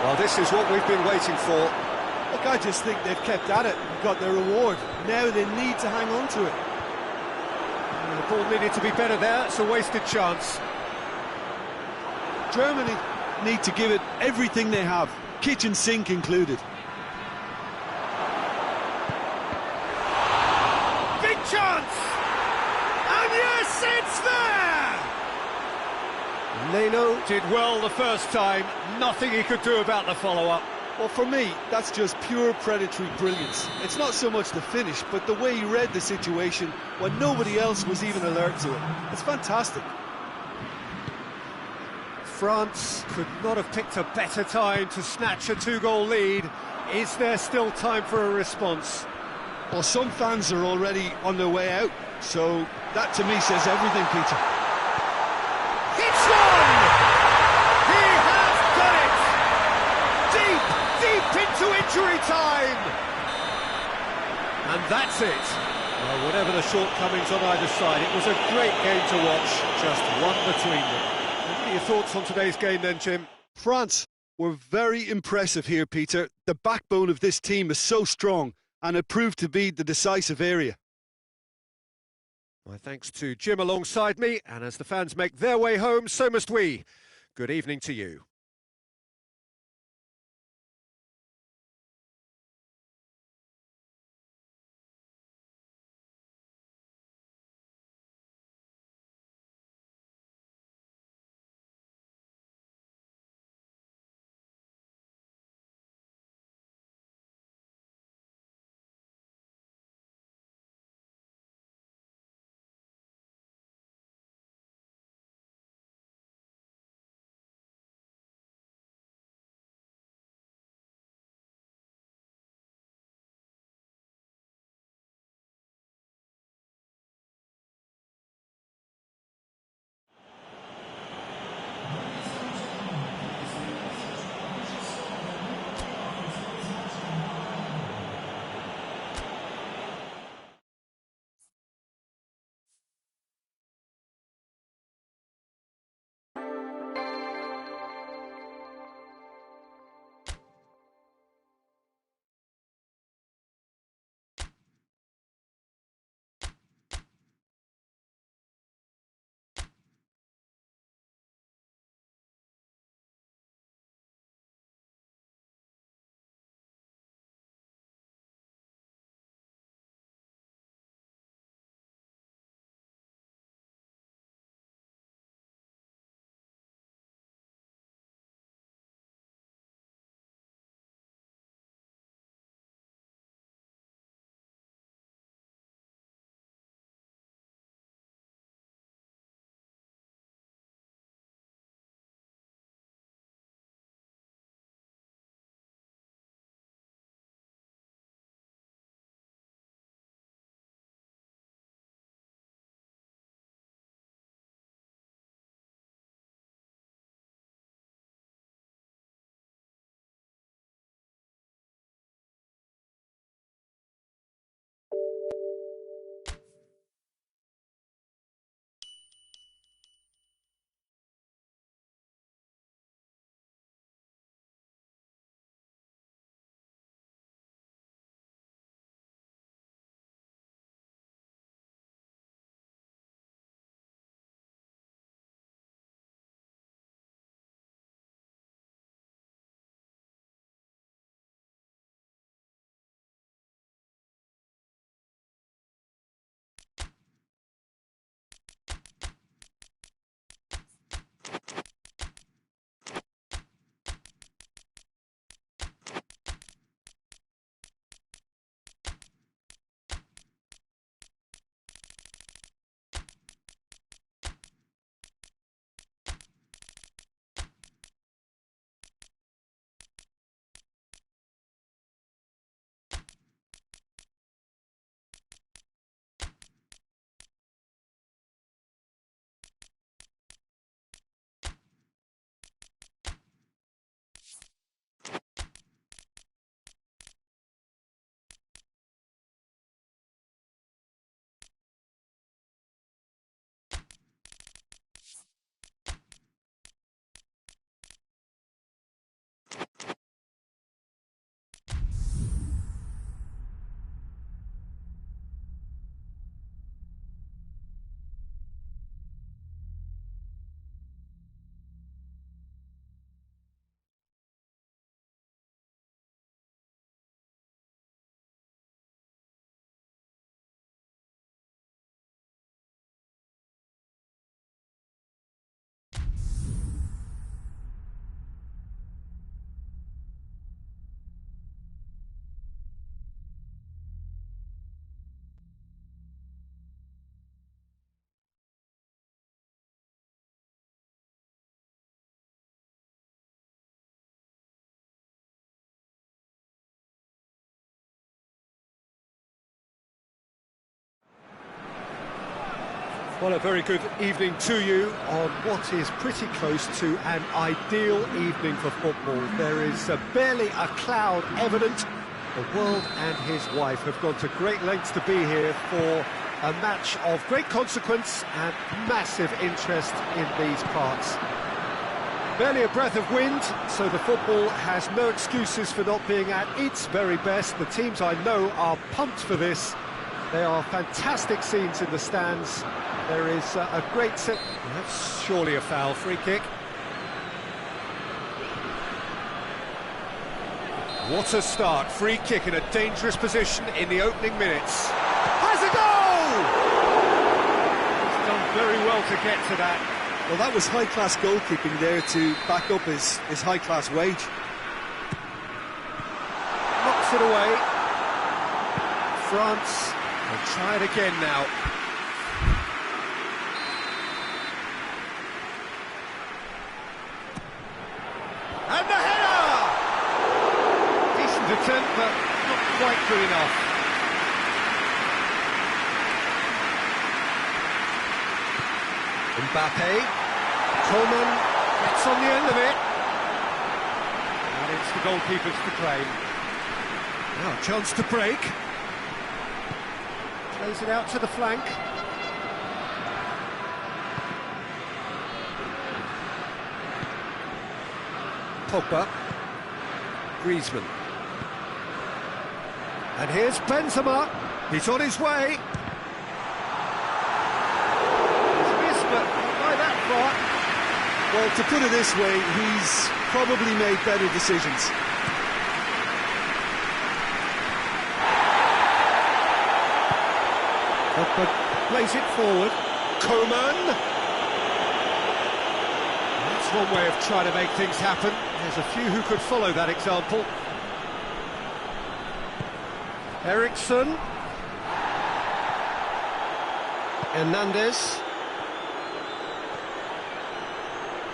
Well, this is what we've been waiting for. Look, I just think they've kept at it and got their reward. Now they need to hang on to it. And the ball needed to be better there. It's a wasted chance. Germany need to give it everything they have, kitchen sink included. Big chance! And yes, it's there! Leno did well the first time. Nothing he could do about the follow-up. Well, for me, that's just pure predatory brilliance. It's not so much the finish, but the way he read the situation when nobody else was even alert to it. It's fantastic. France could not have picked a better time to snatch a two-goal lead. Is there still time for a response? Well, some fans are already on their way out, so that to me says everything, Peter. It's one! He has done it! Deep, deep into injury time! And that's it. Well, whatever the shortcomings on either side, it was a great game to watch, just one between them. What are your thoughts on today's game then, Jim? France were very impressive here, Peter. The backbone of this team is so strong, and it proved to be the decisive area. My thanks to Jim alongside me, and as the fans make their way home, so must we. Good evening to you. Well, a very good evening to you on what is pretty close to an ideal evening for football. There is barely a cloud evident. The world and his wife have gone to great lengths to be here for a match of great consequence and massive interest in these parts. Barely a breath of wind, so the football has no excuses for not being at its very best. The teams I know are pumped for this. There are fantastic scenes in the stands. There is a great set. That's surely a foul. Free kick. What a start. Free kick in a dangerous position in the opening minutes. Has a goal! He's done very well to get to that. Well, that was high-class goalkeeping there to back up his high-class wage. Knocks it away. France will try it again now. And the header! Decent attempt, but not quite good enough. Mbappe. Coleman gets on the end of it. And it's the goalkeepers to claim. Now a chance to break. Plays it out to the flank. Pogba. Griezmann. And here's Benzema. He's on his way. He's missed, but not by that far. Well, to put it this way, he's probably made better decisions. Pogba plays it forward. Coman. That's one way of trying to make things happen. There's a few who could follow that example. Eriksen. Hernandez.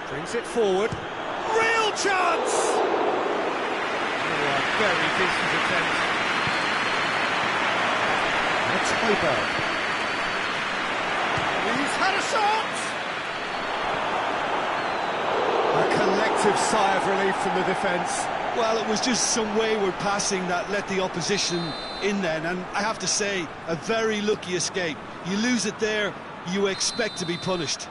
Brings it forward. Real chance! Oh, a very decent attempt. That's Højbjerg. He's had a shot! A collective sigh of relief from the defence. Well, it was just some wayward passing that let the opposition in then, and I have to say, a very lucky escape. You lose it there, you expect to be punished.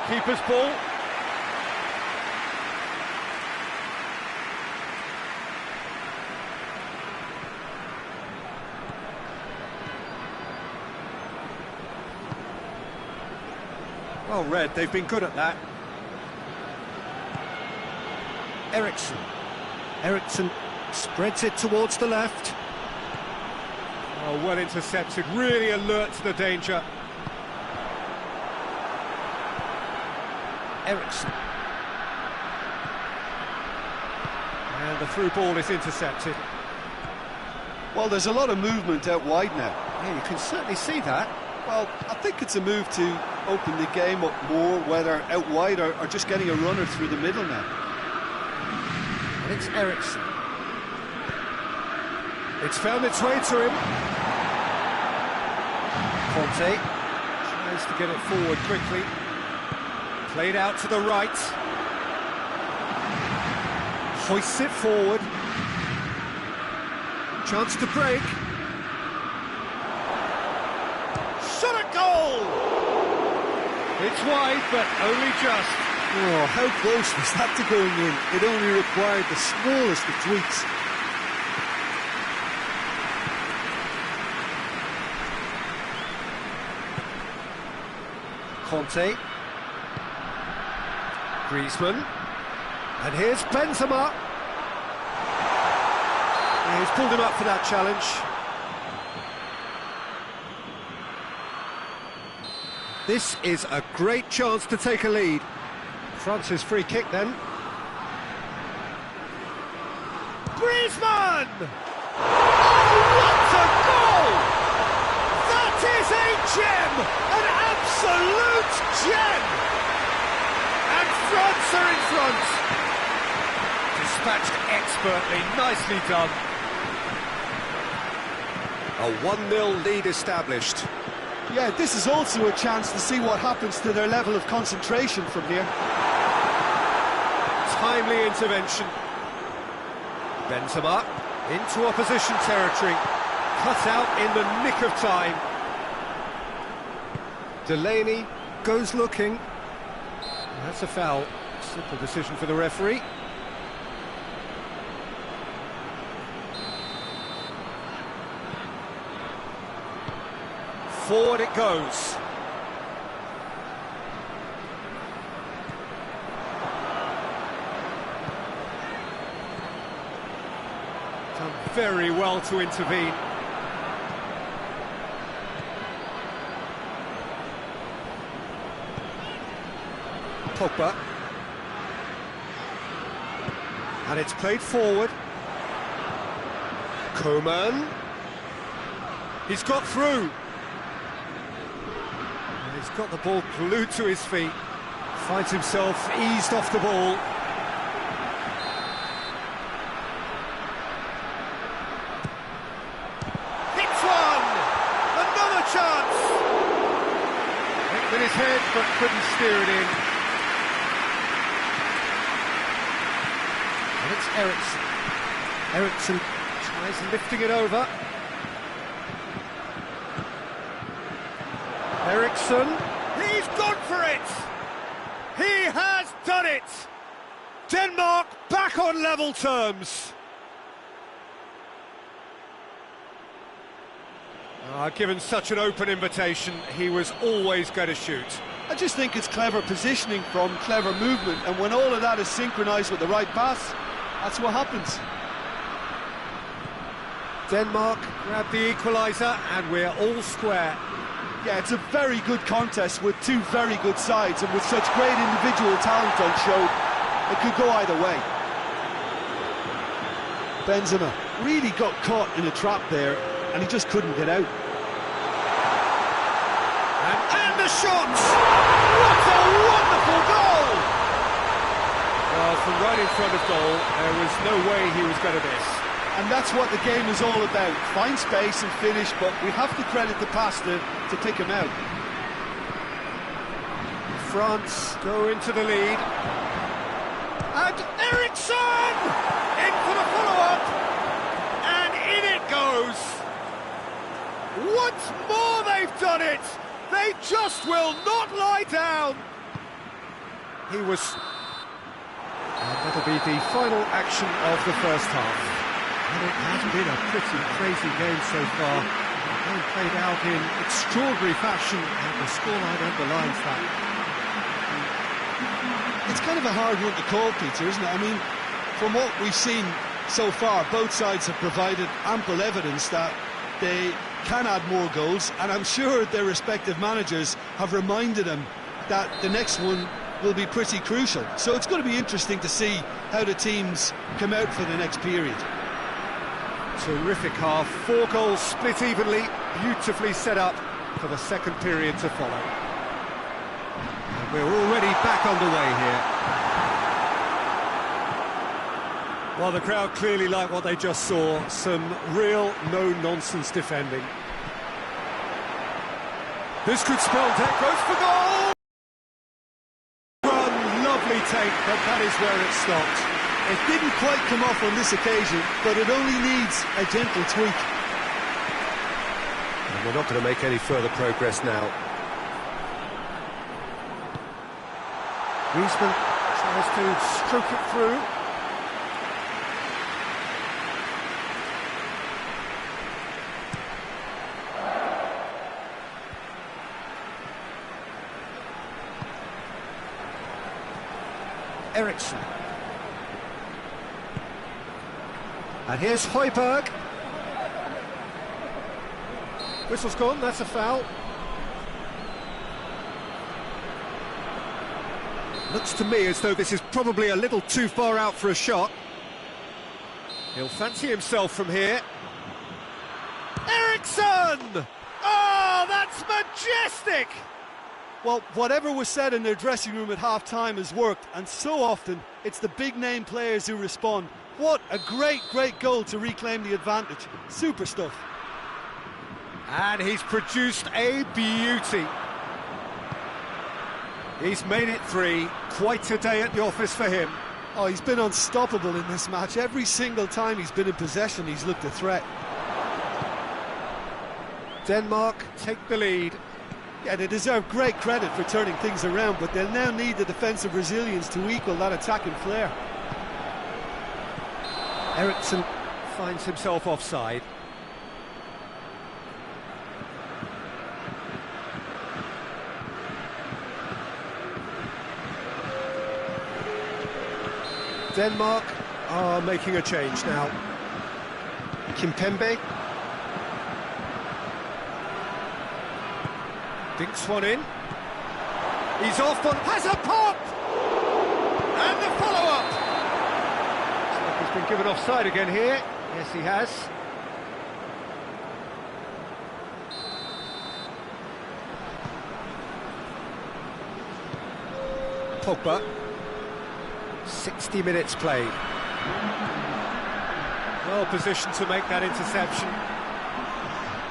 Keeper's ball. Well read, they've been good at that. Eriksen. Eriksen spreads it towards the left. Oh, well intercepted, really alert to the danger. Eriksen. And the through ball is intercepted. Well, there's a lot of movement out wide now. Yeah, you can certainly see that. Well, I think it's a move to open the game up more, whether out wide or just getting a runner through the middle now. And it's Eriksen. It's found its way to him. Conte tries to get it forward quickly. Played out to the right. Hoists it forward. Chance to break. Shot at goal! It's wide, but only just. Oh, how close was that to going in? It only required the smallest of tweaks. Conte. Griezmann. And here's Benzema. He's pulled him up for that challenge. This is a great chance to take a lead. France's free kick then. Griezmann! Oh, what a goal! That is a gem! An absolute gem! And France are in front. Dispatched expertly, nicely done. A 1-0 lead established. Yeah, this is also a chance to see what happens to their level of concentration from here. Timely intervention. Benzema into opposition territory. Cut out in the nick of time. Delaney goes looking. That's a foul. Simple decision for the referee. Forward it goes. Done very well to intervene. Pogba. And it's played forward. Coman. He's got through. And he's got the ball glued to his feet. Finds himself eased off the ball. Hits one! Another chance! Hit with his head, but couldn't steer it in. And it's Eriksen. Eriksen tries lifting it over. Eriksen, he's gone for it! He has done it! Denmark back on level terms. Given such an open invitation, he was always going to shoot. I just think it's clever positioning from clever movement, and when all of that is synchronised with the right pass, that's what happens. Denmark grab the equaliser, and we're all square. Yeah, it's a very good contest with two very good sides, and with such great individual talent on show, it could go either way. Benzema really got caught in a trap there, and he just couldn't get out. And the shot! What a wonderful goal! Well, from right in front of goal, there was no way he was going to miss. And that's what the game is all about. Find space and finish, but we have to credit the passer to pick him out. France go into the lead. And Eriksen! In for the follow-up! And in it goes! Once more they've done it! They just will not lie down! He was... And that'll be the final action of the first half. And it has been a pretty crazy game so far. The game played out in extraordinary fashion, and the scoreline underlines that. It's kind of a hard one to call, Peter, isn't it? I mean, from what we've seen so far, both sides have provided ample evidence that they can add more goals, and I'm sure their respective managers have reminded them that the next one will be pretty crucial. So it's going to be interesting to see how the teams come out for the next period. Terrific half, 4 goals split evenly, beautifully set up for the second period to follow. And we're already back underway here. Well, the crowd clearly like what they just saw, some real no-nonsense defending. This could spell death, goes for goal! Run, lovely take, but that is where it stopped. It didn't quite come off on this occasion, but it only needs a gentle tweak. And we're not going to make any further progress now. Griezmann tries to stroke it through. Eriksen. And here's Højbjerg. Whistle's gone, that's a foul. Looks to me as though this is probably a little too far out for a shot. He'll fancy himself from here. Eriksen! Oh, that's majestic! Well, whatever was said in their dressing room at half-time has worked, and so often it's the big-name players who respond. What a great, great goal to reclaim the advantage. Super stuff. And he's produced a beauty. He's made it 3. Quite a day at the office for him. Oh, he's been unstoppable in this match. Every single time he's been in possession, he's looked a threat. Denmark take the lead. Yeah, they deserve great credit for turning things around, but they'll now need the defensive resilience to equal that attacking flair. Eriksson finds himself offside. Denmark are making a change now. Kimpembe dinks one in. He's off on, has a pop! And the follow-up! He's been given offside again here. Yes, he has. Pogba. 60 minutes played. Well positioned to make that interception.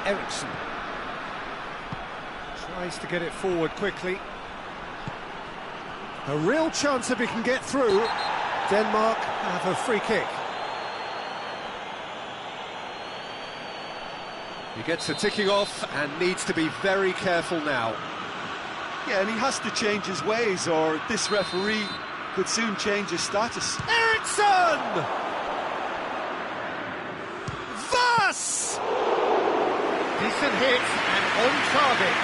Eriksson tries to get it forward quickly. A real chance if he can get through. Denmark have a free kick. He gets a ticking off and needs to be very careful now. Yeah, and he has to change his ways, or this referee could soon change his status. Eriksson! Vass! Decent hit and on target.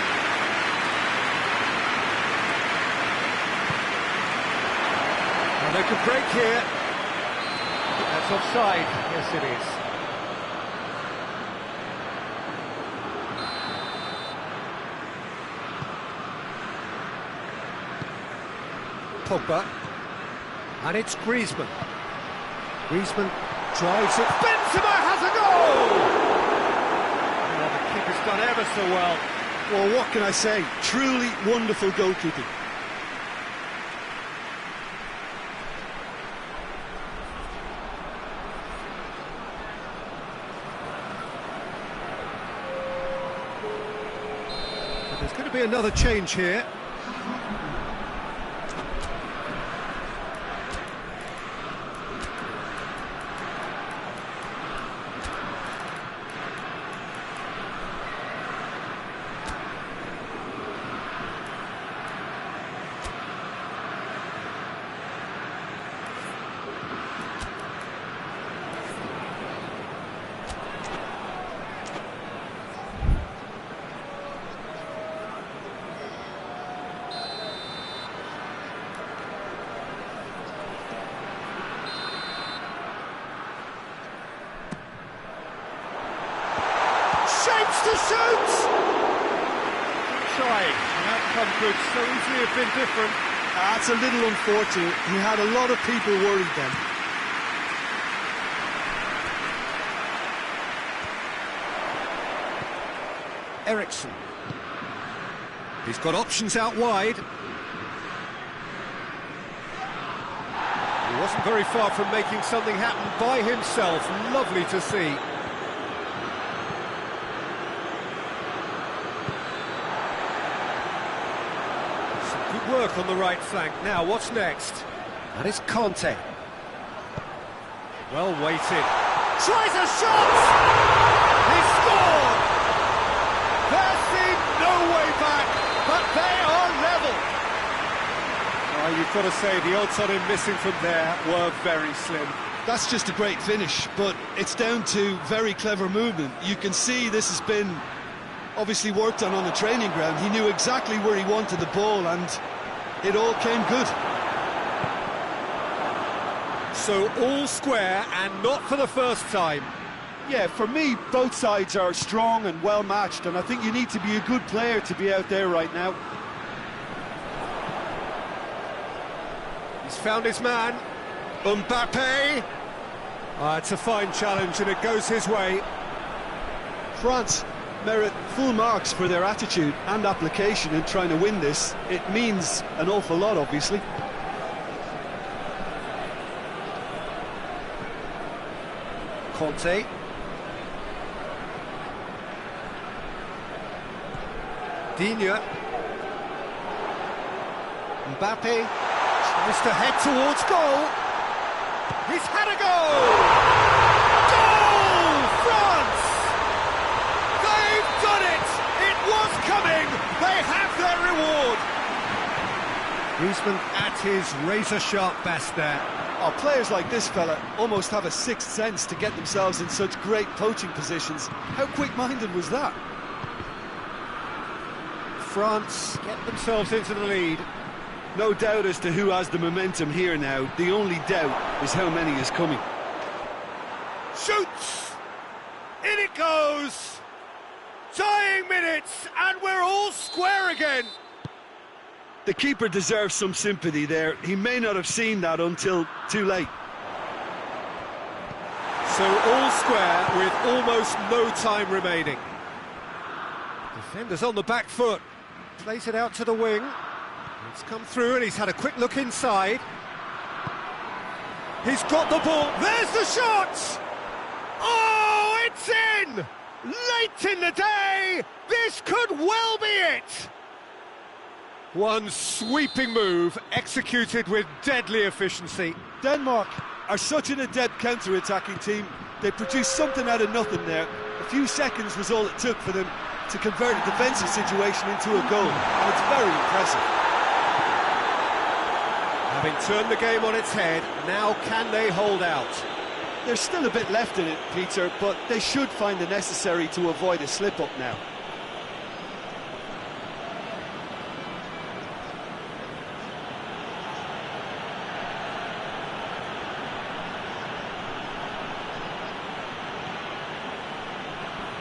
Well, they could break here. That's offside. Yes, it is. Pogba. And it's Griezmann. Griezmann drives it. Benzema has a goal! Oh, the kick has done ever so well. Well, what can I say? Truly wonderful goalkeeping. But there's going to be another change here. Shapes to shoot! Try. The outcome could so easily have been different. That's a little unfortunate. He had a lot of people worried then. Eriksson. He's got options out wide. He wasn't very far from making something happen by himself. Lovely to see. Work on the right flank. Now, what's next? And it's Conte. Well weighted. Tries a shot! He scored! There seemed no way back, but they are level. Oh, you've got to say, the odds on him missing from there were very slim. That's just a great finish, but it's down to very clever movement. You can see this has been obviously worked on the training ground. He knew exactly where he wanted the ball, and it all came good. So all square, and not for the first time. Yeah, for me, both sides are strong and well matched, and I think you need to be a good player to be out there right now. He's found his man. Mbappe. It's a fine challenge, and it goes his way. France merit full marks for their attitude and application in trying to win this. It means an awful lot, obviously. Conte. Digne. Mbappe tries to head towards goal. He's had a go! Goal! France! They've done it! It was coming! They have their reward! Griezmann at his razor-sharp best there. Oh, players like this fella almost have a sixth sense to get themselves in such great poaching positions. How quick-minded was that? France get themselves into the lead. No doubt as to who has the momentum here now. The only doubt is how many is coming. Shoots! In it goes! Dying minutes, and we're all square again! The keeper deserves some sympathy there. He may not have seen that until too late. So all square with almost no time remaining. Defender's on the back foot. Plays it out to the wing. It's come through and he's had a quick look inside. He's got the ball. There's the shot! Oh, it's in! Late in the day! This could well be it! One sweeping move, executed with deadly efficiency. Denmark are such an adept counter-attacking team. They produced something out of nothing there. A few seconds was all it took for them to convert a defensive situation into a goal, and it's very impressive. Having turned the game on its head, now can they hold out? There's still a bit left in it, Peter, but they should find the necessary to avoid a slip-up now.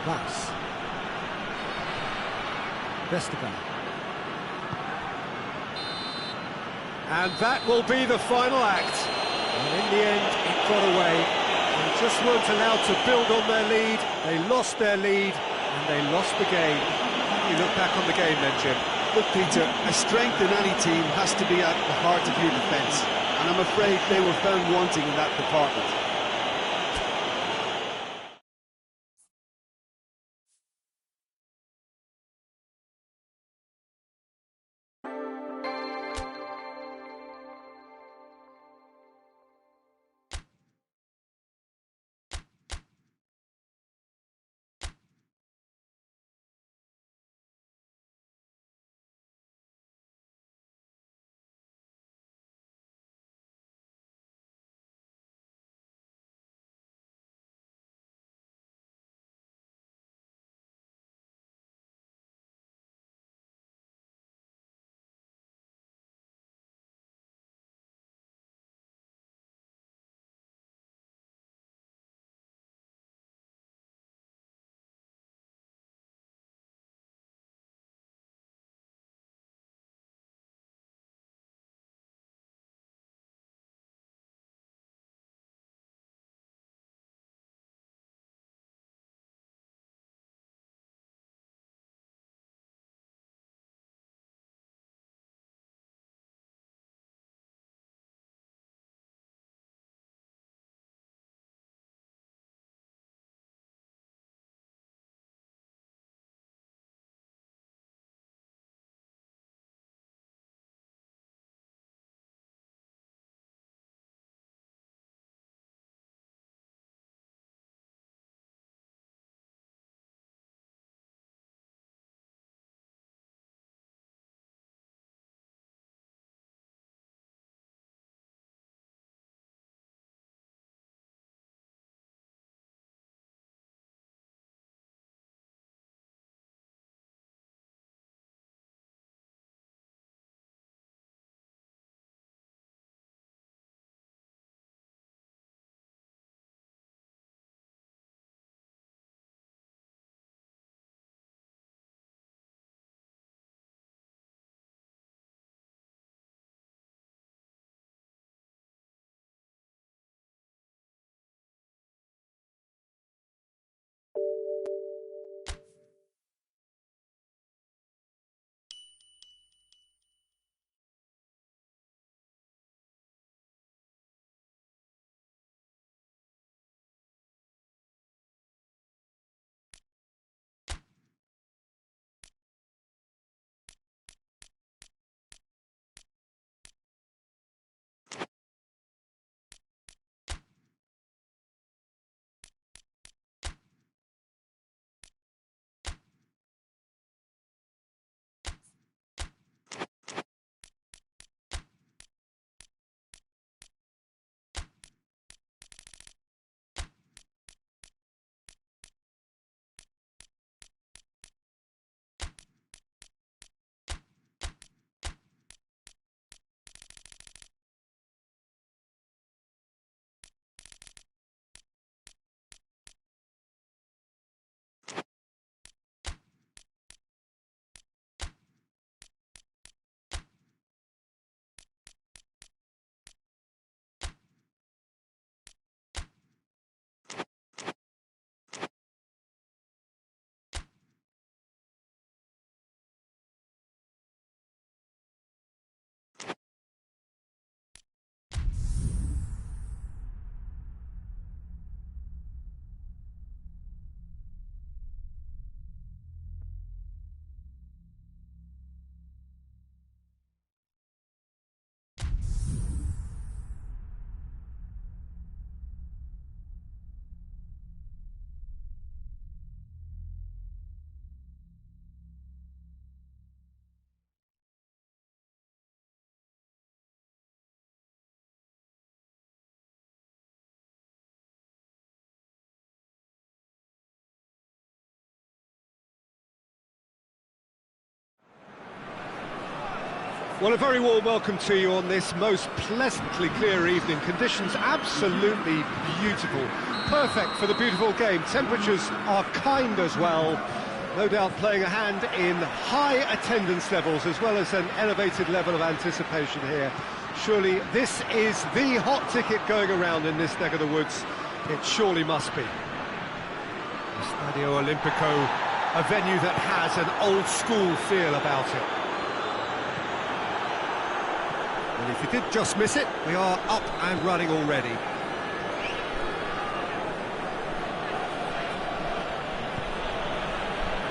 Klaus. Vestergaard. And that will be the final act. And in the end, it got away. They just weren't allowed to build on their lead. They lost their lead, and they lost the game. You look back on the game then, Jim. Look, Peter, a strength in any team has to be at the heart of your defence. And I'm afraid they were found wanting in that department. Well, a very warm welcome to you on this most pleasantly clear evening. Conditions absolutely beautiful. Perfect for the beautiful game. Temperatures are kind as well. No doubt playing a hand in high attendance levels as well as an elevated level of anticipation here. Surely this is the hot ticket going around in this neck of the woods. It surely must be. Stadio Olimpico, a venue that has an old-school feel about it. And if you did just miss it, we are up and running already.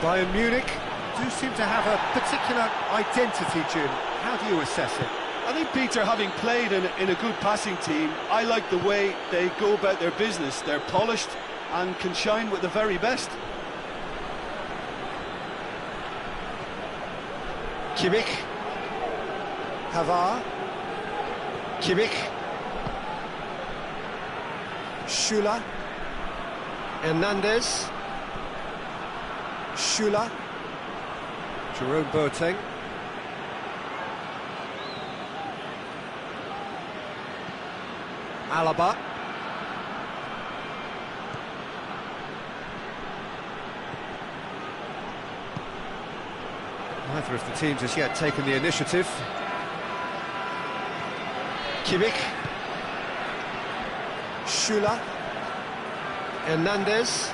Bayern Munich do seem to have a particular identity, Jim. How do you assess it? I think, Peter, having played in a good passing team, I like the way they go about their business. They're polished and can shine with the very best. Kimmich. Pavard. Kimmich. Schüller. Hernandez. Schüller. Jerome Boateng. Alaba. Neither of the teams has yet taken the initiative. Kimmich. Schüller. Hernandez.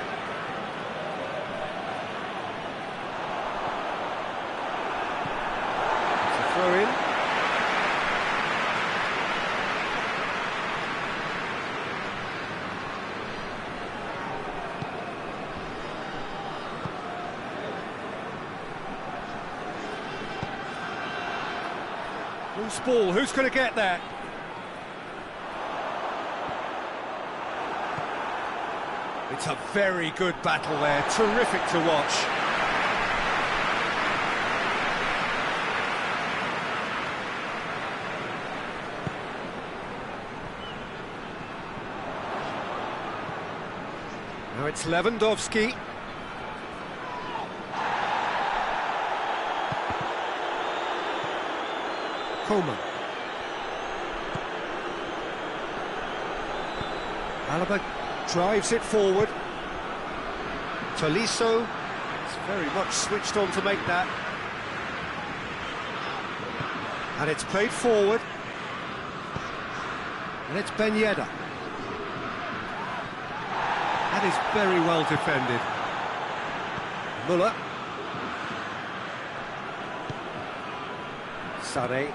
It's a throw-in. Loose ball, who's going to get that? It's a very good battle there, terrific to watch. Now it's Lewandowski. Coman. Alaba drives it forward. Tolisso is very much switched on to make that. And it's played forward. And it's Ben Yedder. That is very well defended. Müller. Sané.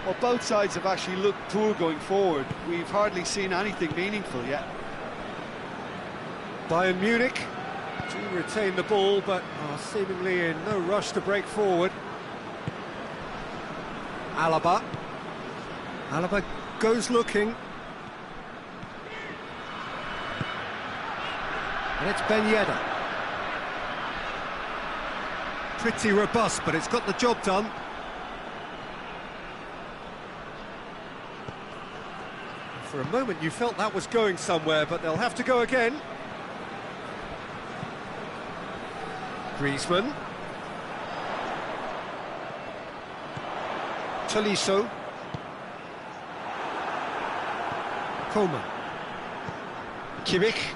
Well, both sides have actually looked poor going forward. We've hardly seen anything meaningful yet. Bayern Munich do retain the ball, but are seemingly in no rush to break forward. Alaba. Alaba goes looking. And it's Ben Yedder. Pretty robust, but it's got the job done. For a moment you felt that was going somewhere, but they'll have to go again. Griezmann. Tolisso. Coman. Kimmich.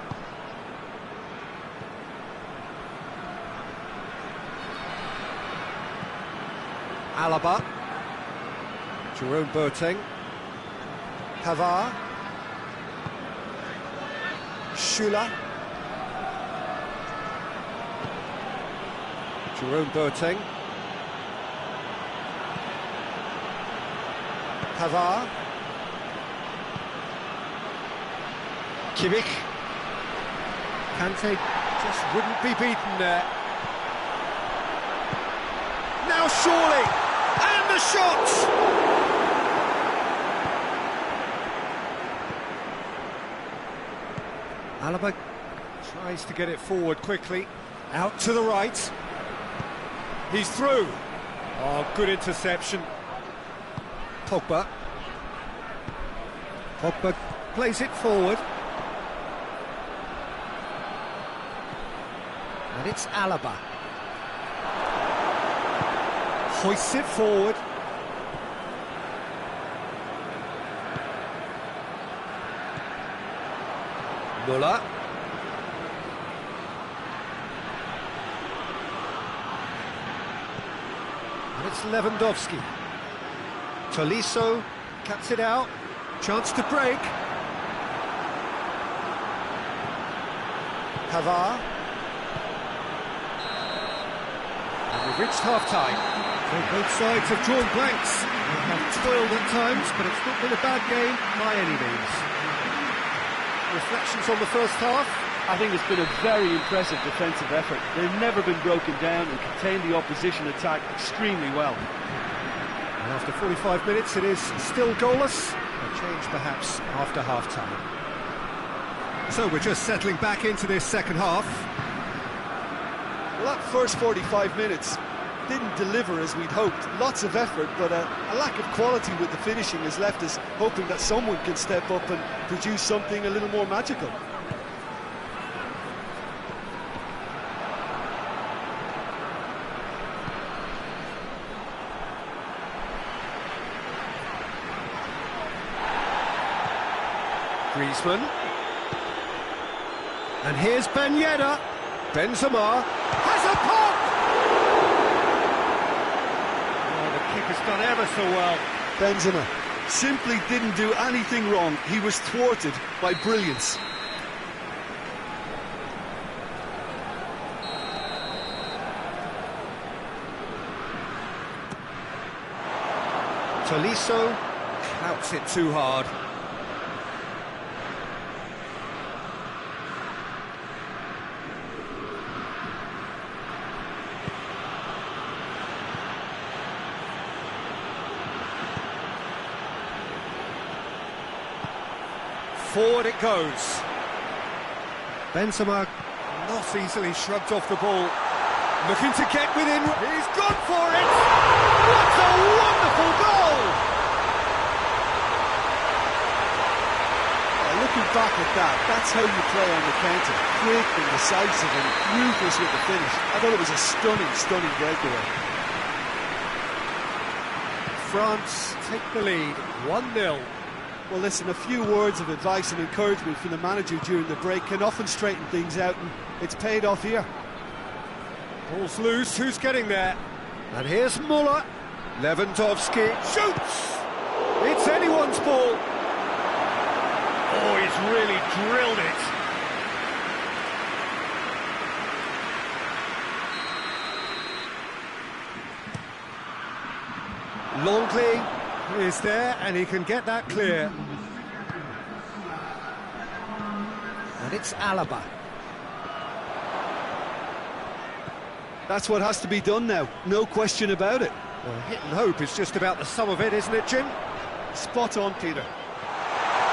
Alaba. Jerome Boateng. Pavard. Schüller. Jerome Boateng. Pavard. Kimmich. Kante just wouldn't be beaten there. Now surely! And the shot! Alaba tries to get it forward quickly. Out to the right. He's through. Oh, good interception. Pogba. Pogba plays it forward. And it's Alaba. Hoists it forward. Muller. And it's Lewandowski. Tolisso cuts it out. Chance to break. Pavard. And we've reached half-time. So both sides have drawn blanks. They have toiled at times, but it's not been a bad game by any means. Reflections on the first half? I think it's been a very impressive defensive effort. They've never been broken down and contained the opposition attack extremely well. And after 45 minutes, it is still goalless. A change perhaps after half-time. So we're just settling back into this second half. Well, that first 45 minutes didn't deliver as we'd hoped. Lots of effort, but a lack of quality with the finishing has left us hoping that someone can step up and produce something a little more magical. Griezmann. And here's Ben Yedder. Benzema has a pop! Oh, the kick has done ever so well. Benzema simply didn't do anything wrong. He was thwarted by brilliance. Tolisso clouts it too hard. Forward it goes. Benzema not easily shrugged off the ball. Looking to get within. He's gone for it! What a wonderful goal! Looking back at that, that's how you play on the counter. Quick and decisive and ruthless with the finish. I thought it was a stunning, stunning breakaway. France take the lead, 1-0. Well, listen, a few words of advice and encouragement from the manager during the break can often straighten things out, and it's paid off here. Ball's loose, who's getting there? And here's Muller. Lewandowski shoots! It's anyone's ball. Oh, he's really drilled it. Longley is there, and he can get that clear. And it's Alaba. That's what has to be done now, no question about it. Well, hit and hope is just about the sum of it, isn't it, Jim? Spot on, Peter.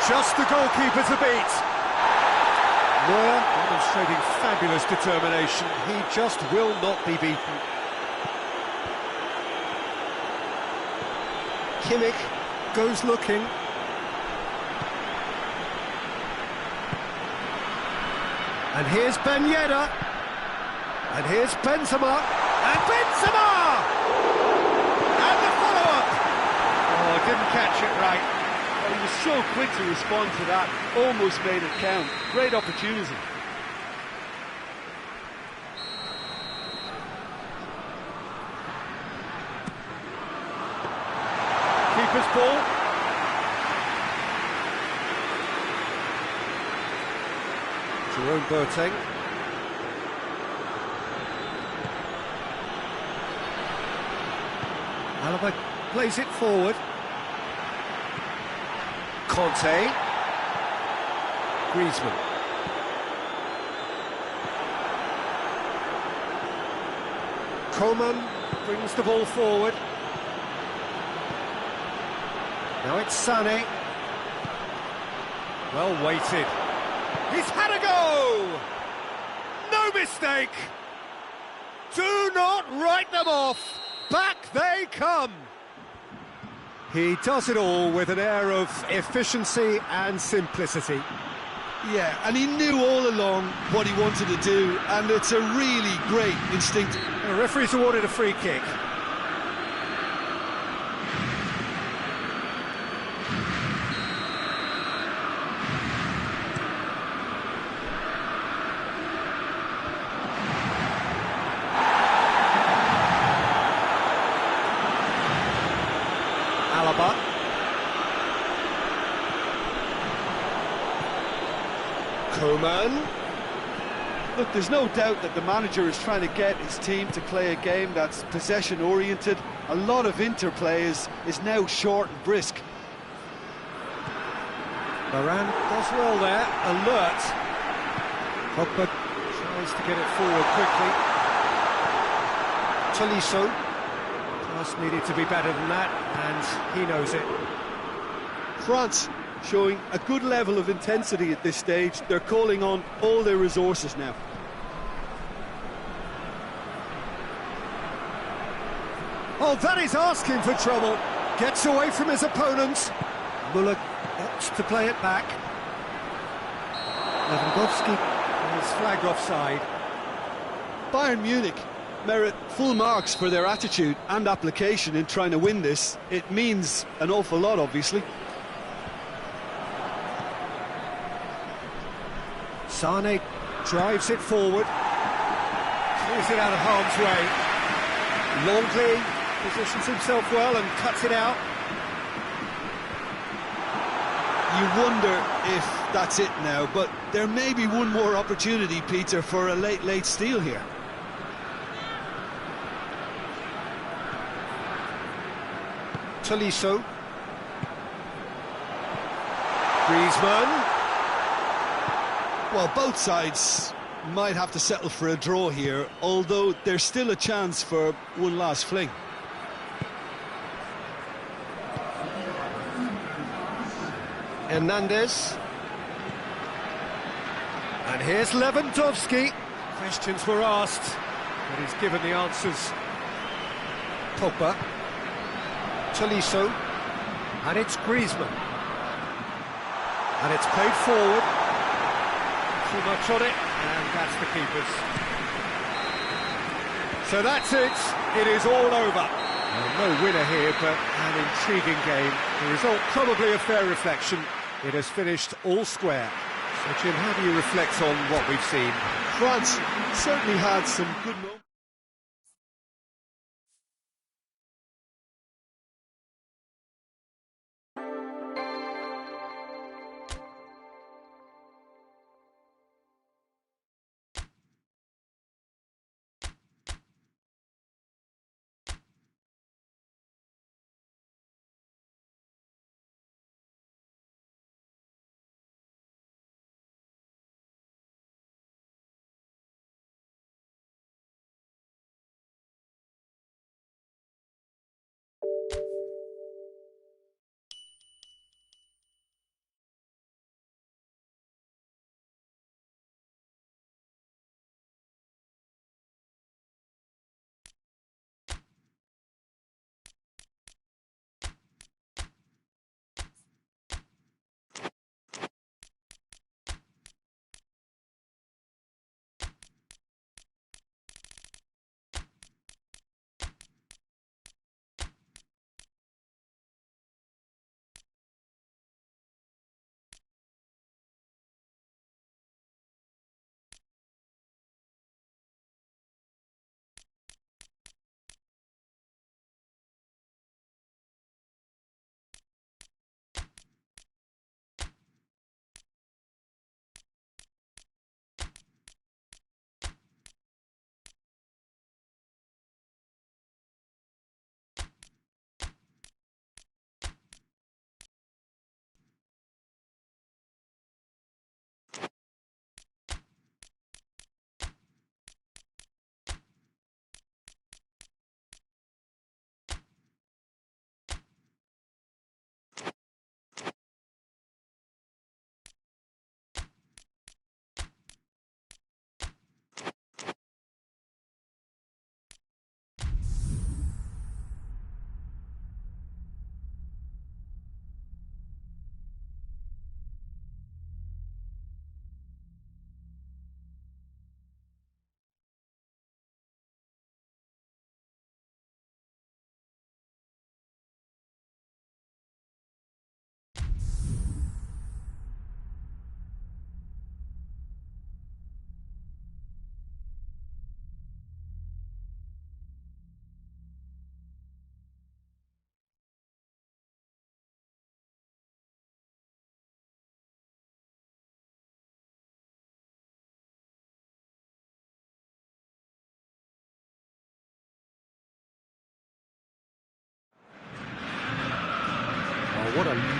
Just the goalkeeper to beat. Neuer demonstrating fabulous determination. He just will not be beaten. Kimmich goes looking. And here's Ben Yedder. And here's Benzema. And Benzema! And the follow-up! Oh, didn't catch it right. He was so quick to respond to that, almost made it count. Great opportunity. Keeper's ball. Jerome Boateng. Alaba plays it forward. Conte. Griezmann. Coman brings the ball forward. Now it's Sané. Well weighted. He's had a go! No mistake! Do not write them off! Back they come! He does it all with an air of efficiency and simplicity. Yeah, and he knew all along what he wanted to do, and it's a really great instinct. The referee's awarded a free kick. Coman. Look, there's no doubt that the manager is trying to get his team to play a game that's possession-oriented. A lot of interplay is now short and brisk. Varane does well there, alert. Pogba tries to get it forward quickly. Tolisso just needed to be better than that, and he knows it. France showing a good level of intensity at this stage. They're calling on all their resources now. Oh, that is asking for trouble. Gets away from his opponents. Muller opts to play it back. Lewandowski is flagged offside. Bayern Munich merit full marks for their attitude and application in trying to win this. It means an awful lot, obviously. Sane drives it forward. Clears it out of harm's way. Longley positions himself well and cuts it out. You wonder if that's it now, but there may be one more opportunity, Peter, for a late steal here. Tolisso. Griezmann. Well, both sides might have to settle for a draw here, although there's still a chance for one last fling. Hernandez. And here's Lewandowski. Questions were asked, but he's given the answers. Pogba. Tolisso. And it's Griezmann. And it's played forward. Too much on it, and that's the keeper's. So that's it. It is all over. Well, no winner here, but an intriguing game. The result probably a fair reflection. It has finished all square. So, Jim, how do you reflect on what we've seen? France certainly had some good moments.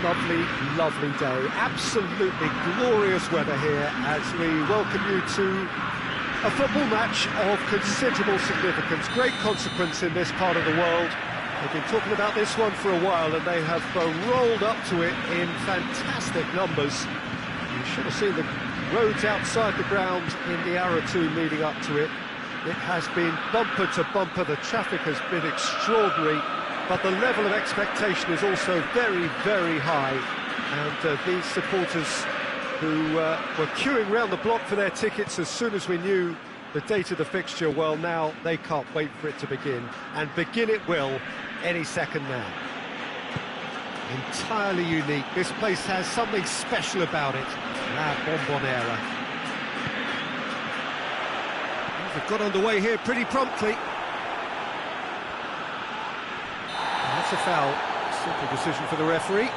lovely, lovely day. Absolutely glorious weather here as we welcome you to a football match of considerable significance, great consequence in this part of the world. They've been talking about this one for a while and they have rolled up to it in fantastic numbers. You should have seen the roads outside the ground in the hour or two leading up to it. It has been bumper to bumper, the traffic has been extraordinary, but the level of expectation is also very, very high. And these supporters who were queuing round the block for their tickets as soon as we knew the date of the fixture, well, now they can't wait for it to begin. And begin it will any second now. Entirely unique. This place has something special about it. La Bombonera. They've got underway here pretty promptly. That's a foul. Simple decision for the referee.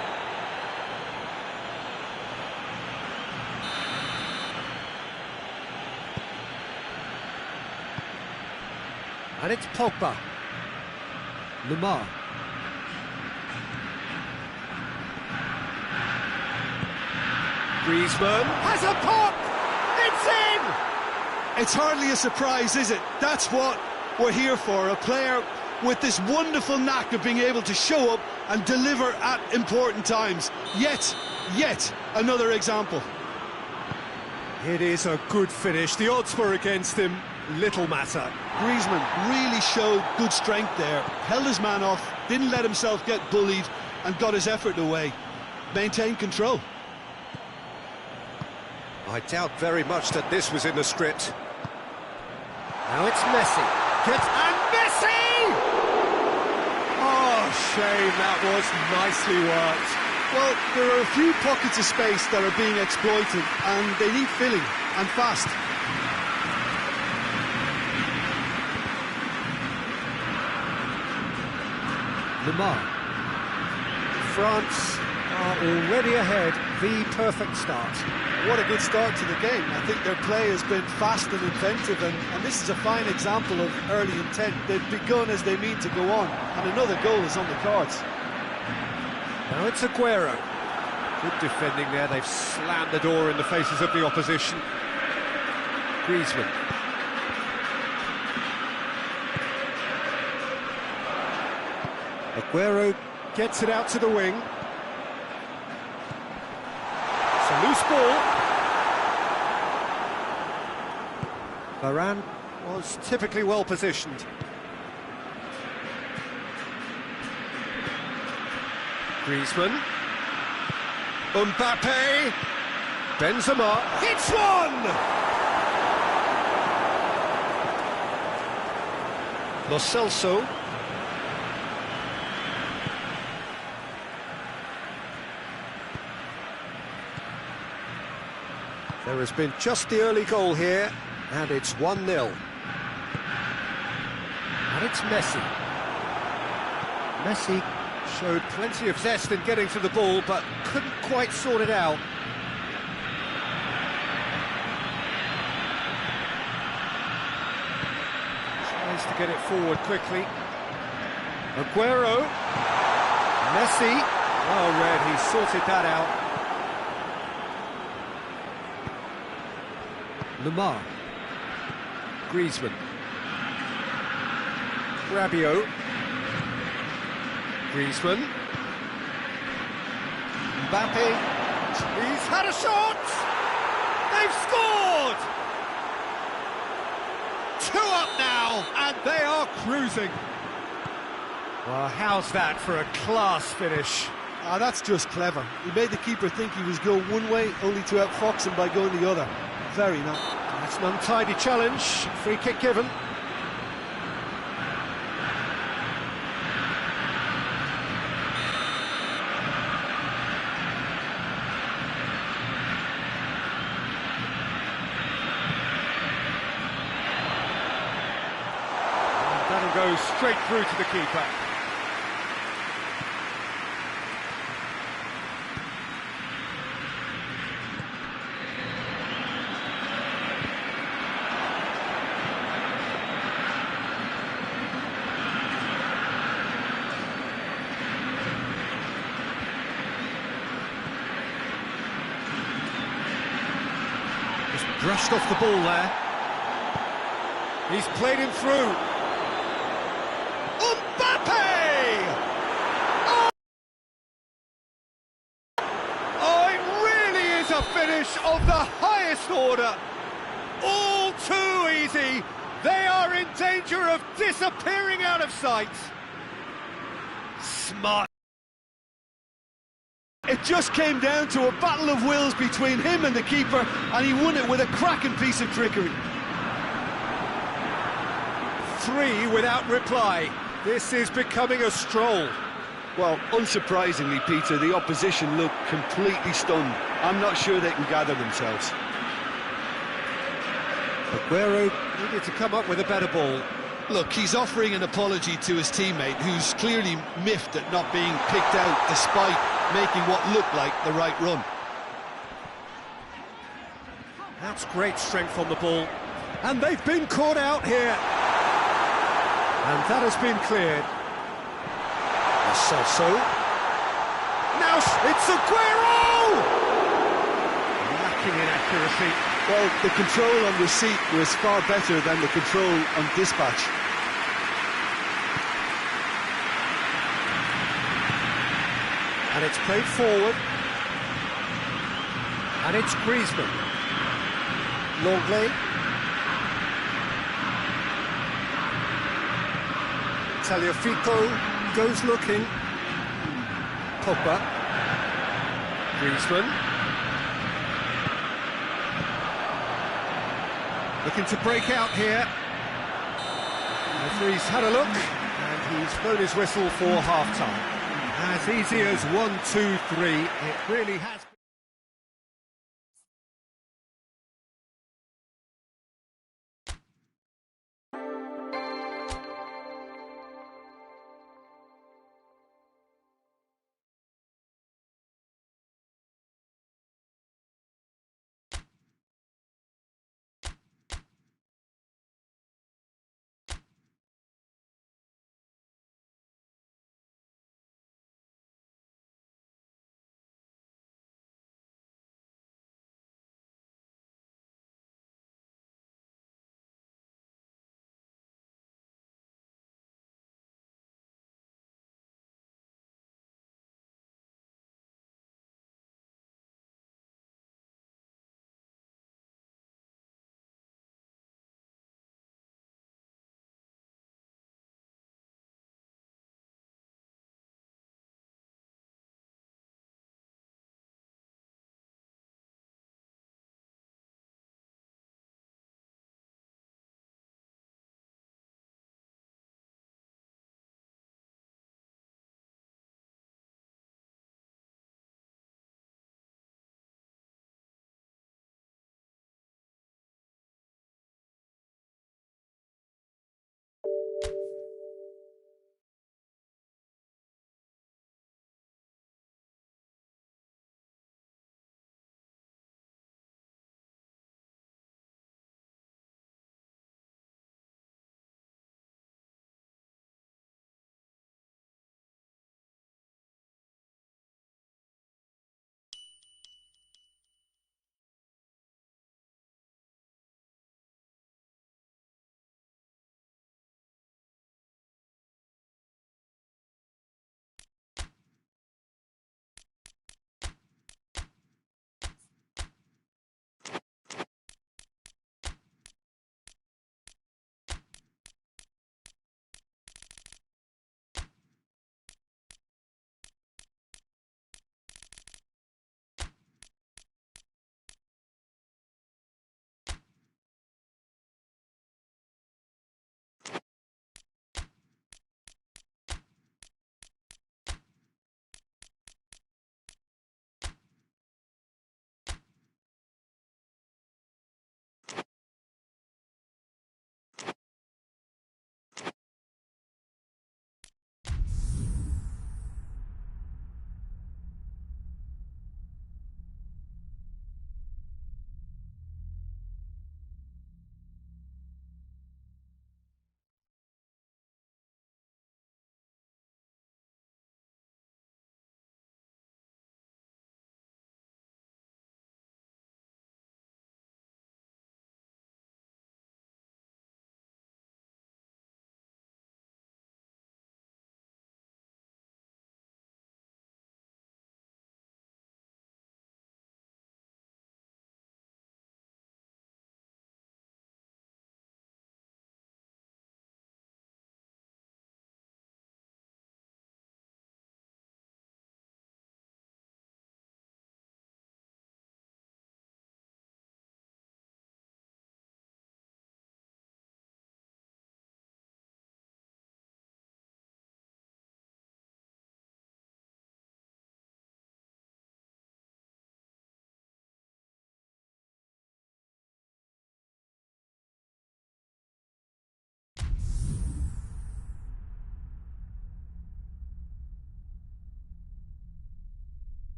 And it's Pogba. Lemar. Griezmann has a pop! It's in! It's hardly a surprise, is it? That's what we're here for, a player with this wonderful knack of being able to show up and deliver at important times. Yet another example. It is a good finish. The odds were against him, little matter. Griezmann really showed good strength there, held his man off, didn't let himself get bullied and got his effort away. Maintained control. I doubt very much that this was in the script. Now it's Messi. And Messi! Oh, shame, that was nicely worked. Well, there are a few pockets of space that are being exploited and they need filling, and fast. Lemar. France are already ahead, the perfect start. What a good start to the game. I think their play has been fast and inventive, and this is a fine example of early intent. They've begun as they mean to go on, and another goal is on the cards. Now it's Aguero. Good defending there, they've slammed the door in the faces of the opposition. Griezmann. Aguero gets it out to the wing. It's a loose ball. Varane was typically well positioned. Griezmann. Mbappe. Benzema hits one! Lo Celso. There has been just the early goal here, and it's 1-0. And it's Messi. Messi showed plenty of zest in getting to the ball, but couldn't quite sort it out. Tries to get it forward quickly. Aguero. Messi. Oh, Red, he sorted that out. Lemar. Griezmann. Rabiot. Griezmann. Mbappe. He's had a shot! They've scored! 2 up now, and they are cruising. Well, how's that for a class finish? Ah, that's just clever. He made the keeper think he was going one way, only to outfox him by going the other. Very nice. That's an untidy challenge. Free kick given. And that'll go straight through to the keeper. Brushed off the ball there. He's played him through. Mbappe! Oh, it really is a finish of the highest order. All too easy. They are in danger of disappearing out of sight. Smart. It just came down to a battle of wills between him and the keeper, and he won it with a cracking piece of trickery. 3 without reply. This is becoming a stroll. Well, unsurprisingly, Peter, the opposition look completely stunned. I'm not sure they can gather themselves. Aguero needed to come up with a better ball. Look, he's offering an apology to his teammate, who's clearly miffed at not being picked out despite making what looked like the right run. That's great strength on the ball. And they've been caught out here. And that has been cleared. Celso. Now it's Aguero! Lacking in accuracy. Well, the control on receipt was far better than the control on dispatch. And it's played forward. And it's Griezmann. Longley. Tagliafico goes looking. Pogba. Griezmann. Looking to break out here. Referee's had a look, and he's blown his whistle for half-time. As easy as 1, 2, 3, it really has been.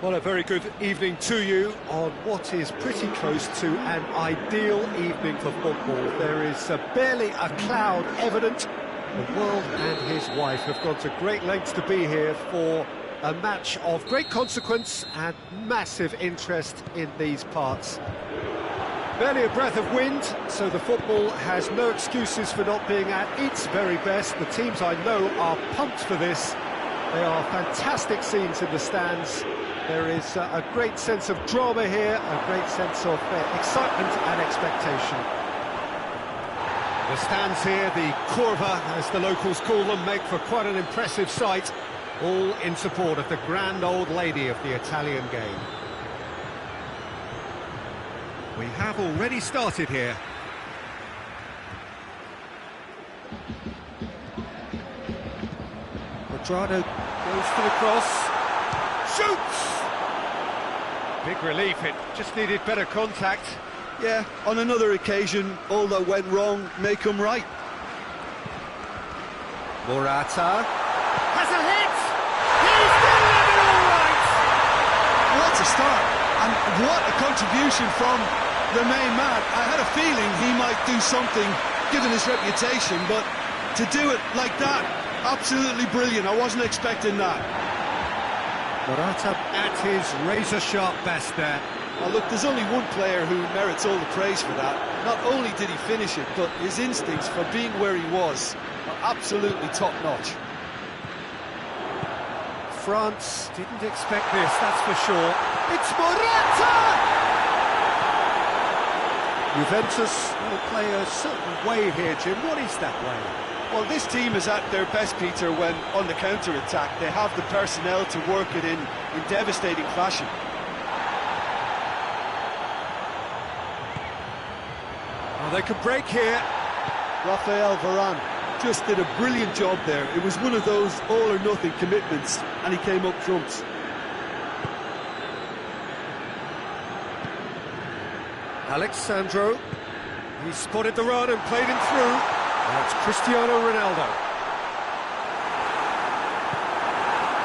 Well, a very good evening to you on what is pretty close to an ideal evening for football. There is barely a cloud evident. The world and his wife have gone to great lengths to be here for a match of great consequence and massive interest in these parts. Barely a breath of wind, so the football has no excuses for not being at its very best. The teams I know are pumped for this. They are fantastic scenes in the stands. There is a great sense of drama here, a great sense of excitement and expectation. The stands here, the curva, as the locals call them, make for quite an impressive sight, all in support of the grand old lady of the Italian game. We have already started here. Quadrado goes for the cross. Shoots! Big relief, it just needed better contact. Yeah, on another occasion, all that went wrong may come right. Morata has a hit! He's going to have it all right! What a start, and what a contribution from the main man. I had a feeling he might do something, given his reputation, but to do it like that, absolutely brilliant. I wasn't expecting that. Morata at his razor-sharp best there. Well, look, there's only one player who merits all the praise for that. Not only did he finish it, but his instincts for being where he was are absolutely top-notch. France didn't expect this, that's for sure. It's Morata! Juventus will play a certain way here, Jim. What is that way? Well, this team is at their best, Peter, when on the counter-attack. They have the personnel to work it in devastating fashion. Well, they could break here. Raphael Varane just did a brilliant job there. It was one of those all-or-nothing commitments, and he came up trumps. Alexandro, he spotted the run and played him through. Now it's Cristiano Ronaldo.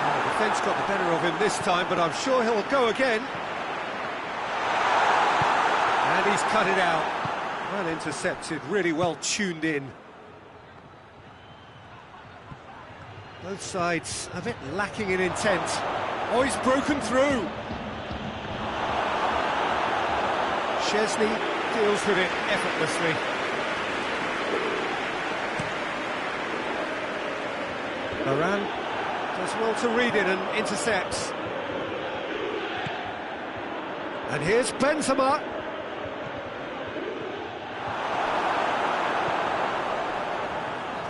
Oh, the defence got the better of him this time, but I'm sure he'll go again. And he's cut it out. Well intercepted, really well tuned in. Both sides a bit lacking in intent. Oh, he's broken through. Szczesny deals with it effortlessly. Varane does well to read it and intercepts. And here's Benzema.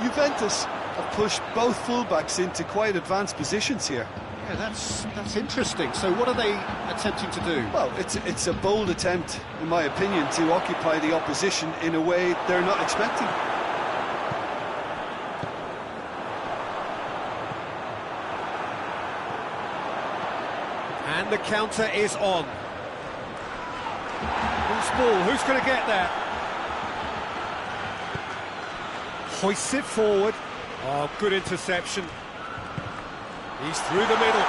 Juventus have pushed both fullbacks into quite advanced positions here. Yeah, that's interesting. So what are they attempting to do? Well, it's a bold attempt, in my opinion, to occupy the opposition in a way they're not expecting. And the counter is on. Who's ball? Who's going to get there? Hoists it forward. Oh, good interception. He's through the middle.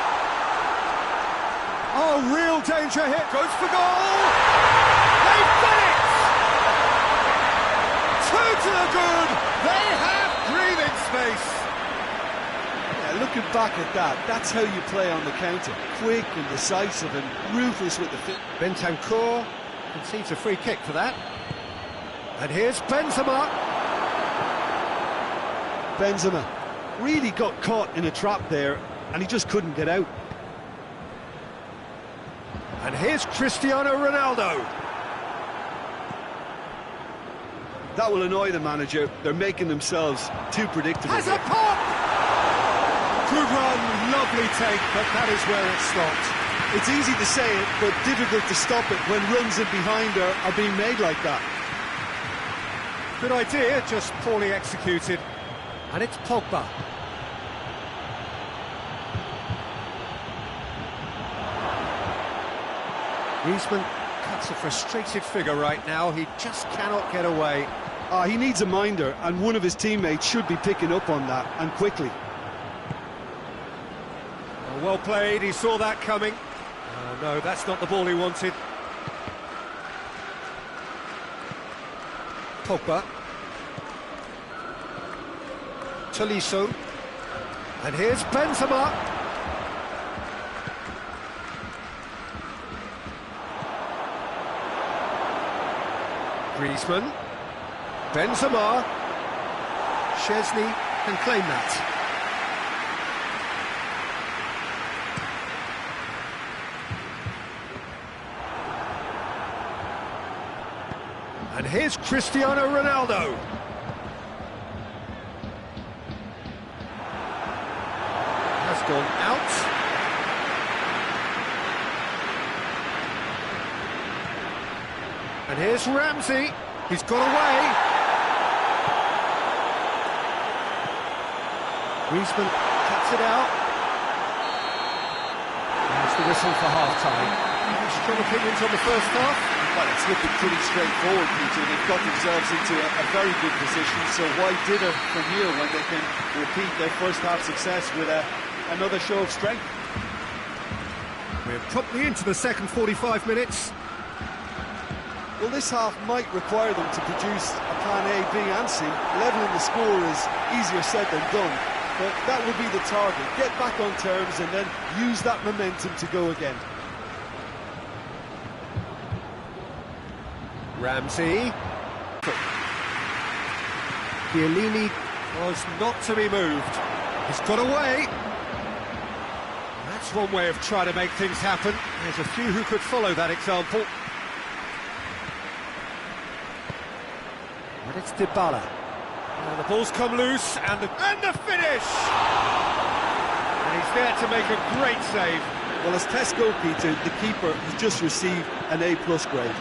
Oh, real danger here. Goes for goal. They've done it! Two to the good. They have breathing space. Yeah, looking back at that, that's how you play on the counter. Quick and decisive and ruthless with the fit. Bentancur concedes a free kick for that. And here's Benzema. Benzema really got caught in a trap there, and he just couldn't get out. And here's Cristiano Ronaldo. That will annoy the manager. They're making themselves too predictable. Has a pop! Good run, lovely take, but that is where it stopped. It's easy to say it, but difficult to stop it when runs in behind are being made like that. Good idea, just poorly executed. And it's Pogba. Griezmann cuts a frustrated figure right now. He just cannot get away. He needs a minder, and one of his teammates should be picking up on that, and quickly. Well played, he saw that coming. Oh, no, that's not the ball he wanted. Pogba. Tolisso. And here's Benzema. Griezmann. Benzema. Szczesny can claim that. And here's Cristiano Ronaldo. Has gone out. And here's Ramsey. He's got away. Griezmann cuts it out. There's the whistle for half-time. Any strong opinions on the first half? Well, it's looking pretty straightforward, Peter. They've got themselves into a very good position, so why dither from here when they can repeat their first half success with another show of strength? We're promptly into the second 45 minutes. Well, this half might require them to produce a plan A, B and C. Levelling the score is easier said than done, but that would be the target. Get back on terms and then use that momentum to go again. Ramsey. Chiellini was not to be moved. He's got away. That's one way of trying to make things happen. There's a few who could follow that example. And it's Dybala. And the ball's come loose, and the finish! And he's there to make a great save. Well, as test goalkeeper, the keeper has just received an A+ grade.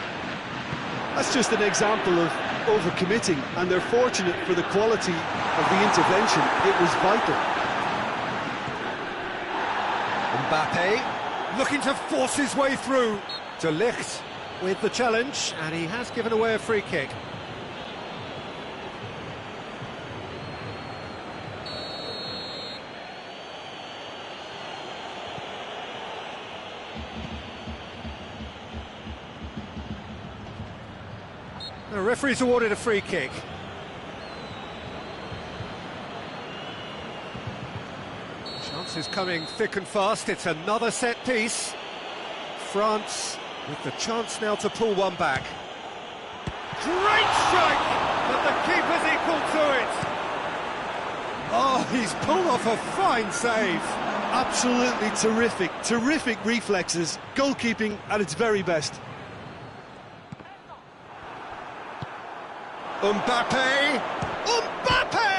That's just an example of overcommitting, and they're fortunate for the quality of the intervention. It was vital. Mbappe looking to force his way through. De Ligt with the challenge, and he has given away a free kick. The referee's awarded a free kick. Chances coming thick and fast. It's another set piece. France with the chance now to pull one back. Great strike! But the keeper's equal to it. Oh, he's pulled off a fine save. Absolutely terrific. Terrific reflexes. Goalkeeping at its very best. Mbappe! Mbappe!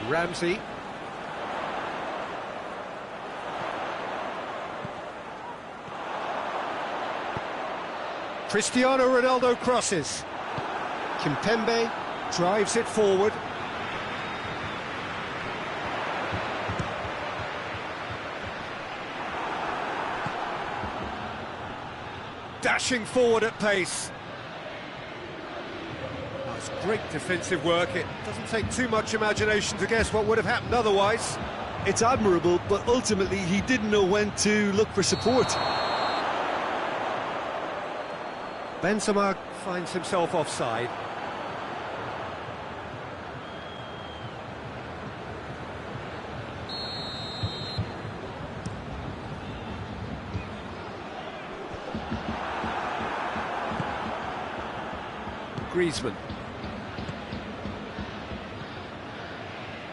Ramsey. Cristiano Ronaldo crosses. Kimpembe drives it forward. Dashing forward at pace. That's great defensive work. It doesn't take too much imagination to guess what would have happened otherwise. It's admirable, but ultimately he didn't know when to look for support. Benzema finds himself offside. Griezmann.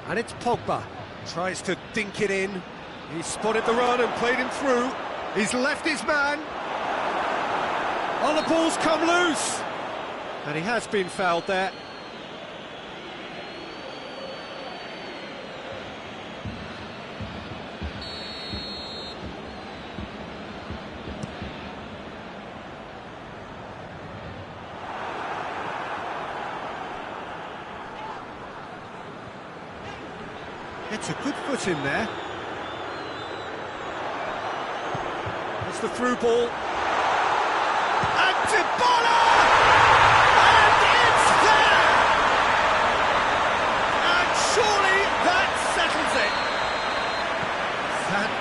And it's Pogba. Tries to dink it in. He's spotted the run and played him through. He's left his man. Oh, the ball's come loose. And he has been fouled there. It's a good foot in there. It's the through ball. And Dybala! And it's there!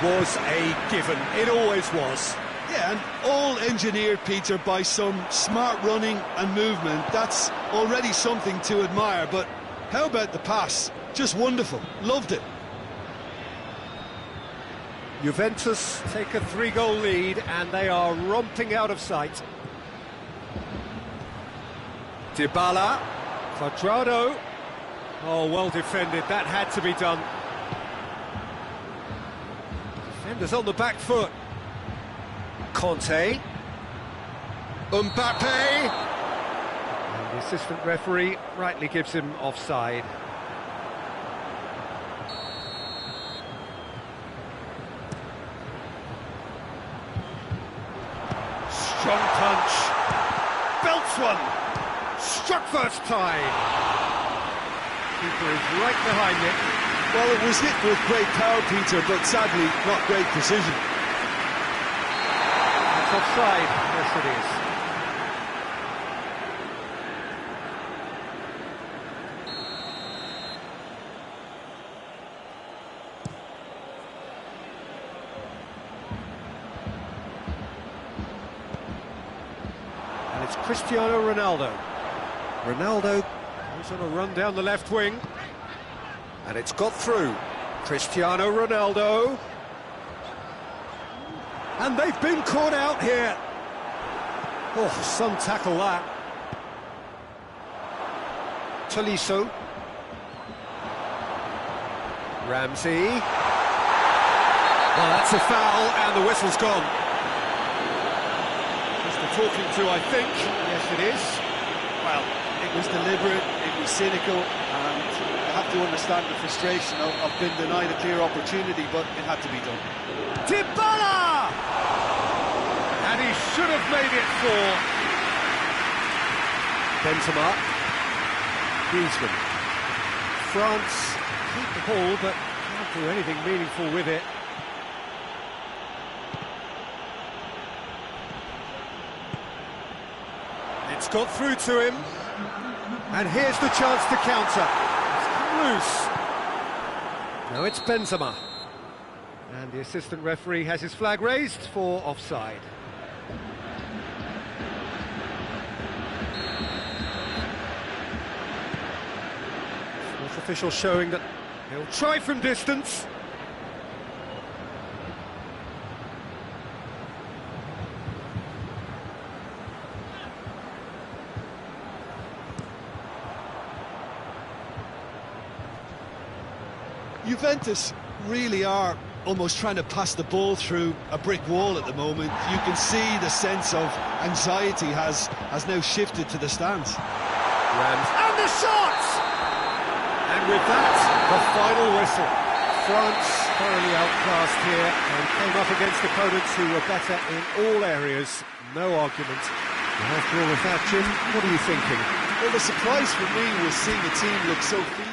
was a given. It always was. Yeah, and all engineered, Peter, by some smart running and movement. That's already something to admire, but how about the pass? Just wonderful. Loved it. Juventus take a 3-goal lead and they are romping out of sight. Dybala, Cuadrado. Oh, well defended, that had to be done. Defenders on the back foot. Conte. Mbappe. And the assistant referee rightly gives him offside. Strong punch. Belts one. Struck first time. Keeper is right behind it. Well, it was hit with great power, Peter, but sadly not great precision. That's offside. Yes, it is. And it's Cristiano Ronaldo. Ronaldo goes on a run down the left wing. And it's got through. Cristiano Ronaldo. And they've been caught out here. Oh, some tackle that. Tolisso. Ramsey. Well, that's a foul, and the whistle's gone. Just the talking to, I think. Yes, it is. Well, it was deliberate, it was cynical, and you have to understand the frustration of being denied a clear opportunity, but it had to be done. Dybala! And he should have made it for Benzema. Griezmann. France keep the ball, but can't do anything meaningful with it. It's got through to him. And here's the chance to counter. It's come loose. Now it's Benzema. And the assistant referee has his flag raised for offside. Fourth official showing that he'll try from distance. Juventus really are almost trying to pass the ball through a brick wall at the moment. You can see the sense of anxiety has now shifted to the stands. Rams. And the shot! And with that, the final whistle. France thoroughly outclassed here and came up against opponents who were better in all areas. No argument. And after all of that, Jim, what are you thinking? Well, the surprise for me was seeing the team look so feeble.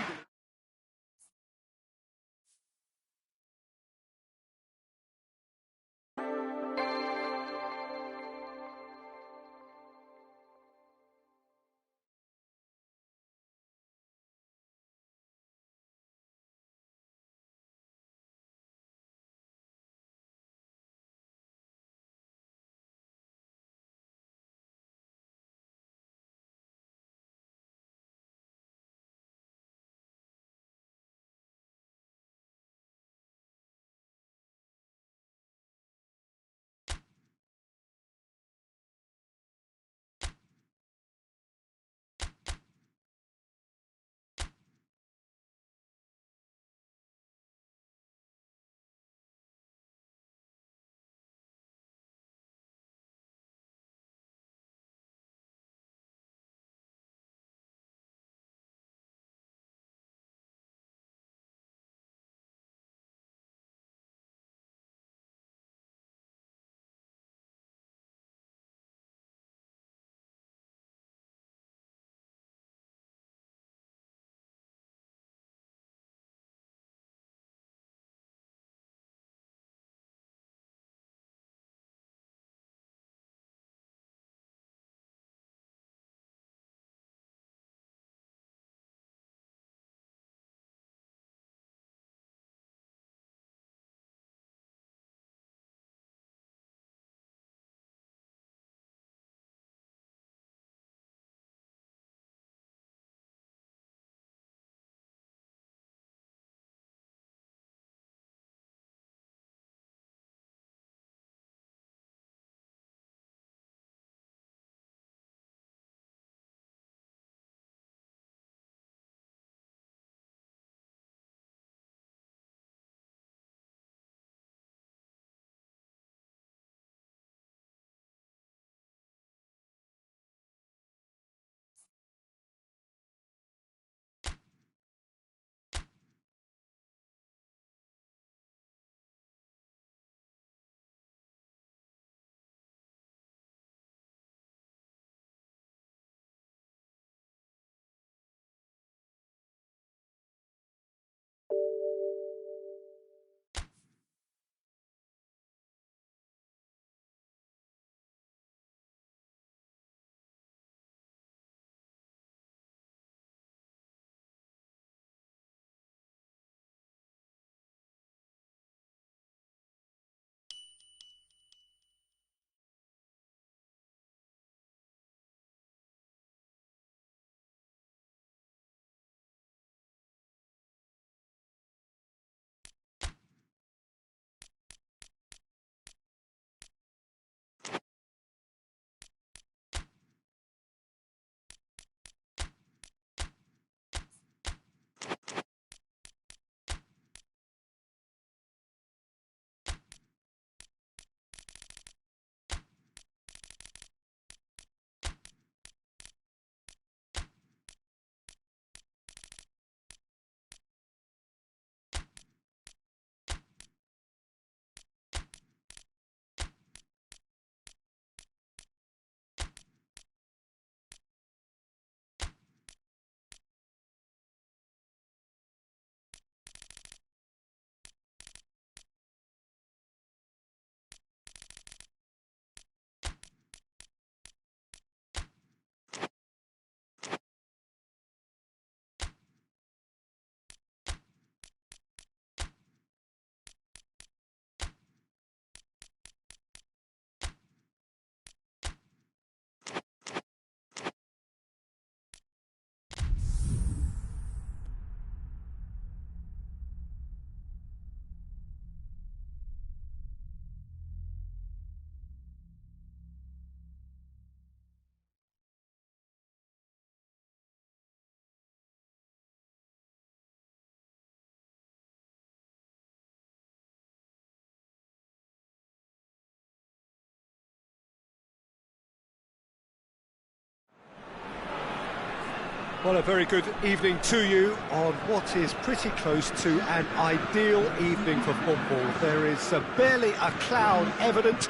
Well, a very good evening to you on what is pretty close to an ideal evening for football. There is barely a cloud evident.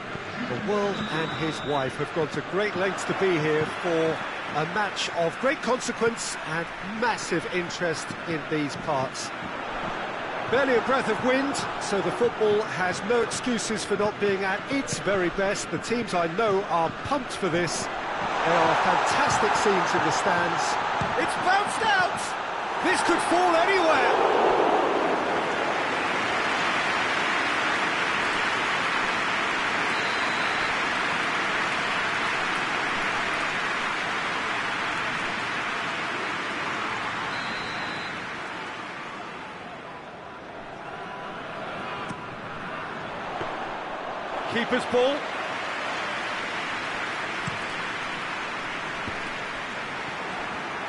The world and his wife have gone to great lengths to be here for a match of great consequence and massive interest in these parts. Barely a breath of wind, so the football has no excuses for not being at its very best. The teams I know are pumped for this. There are fantastic scenes in the stands. It's bounced out! This could fall anywhere! Keeper's ball.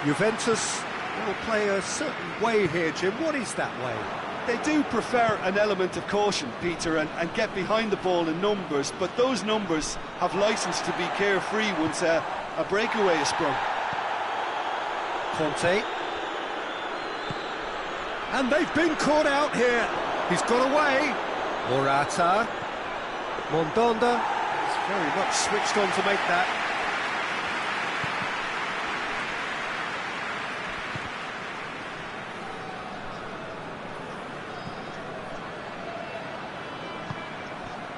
Juventus will play a certain way here, Jim. What is that way? They do prefer an element of caution, Peter, and get behind the ball in numbers, but those numbers have licence to be carefree once a breakaway is sprung. Conte. And they've been caught out here. He's got away. Morata. Mondonda is very much switched on to make that.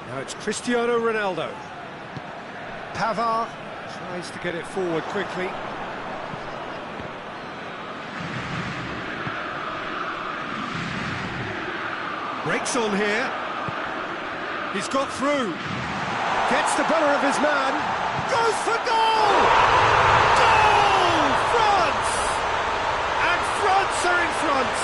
Now it's Cristiano Ronaldo. Pavard tries to get it forward quickly. Breaks on here. He's got through. Gets the better of his man. Goes for goal! Goal! France! And France are in front.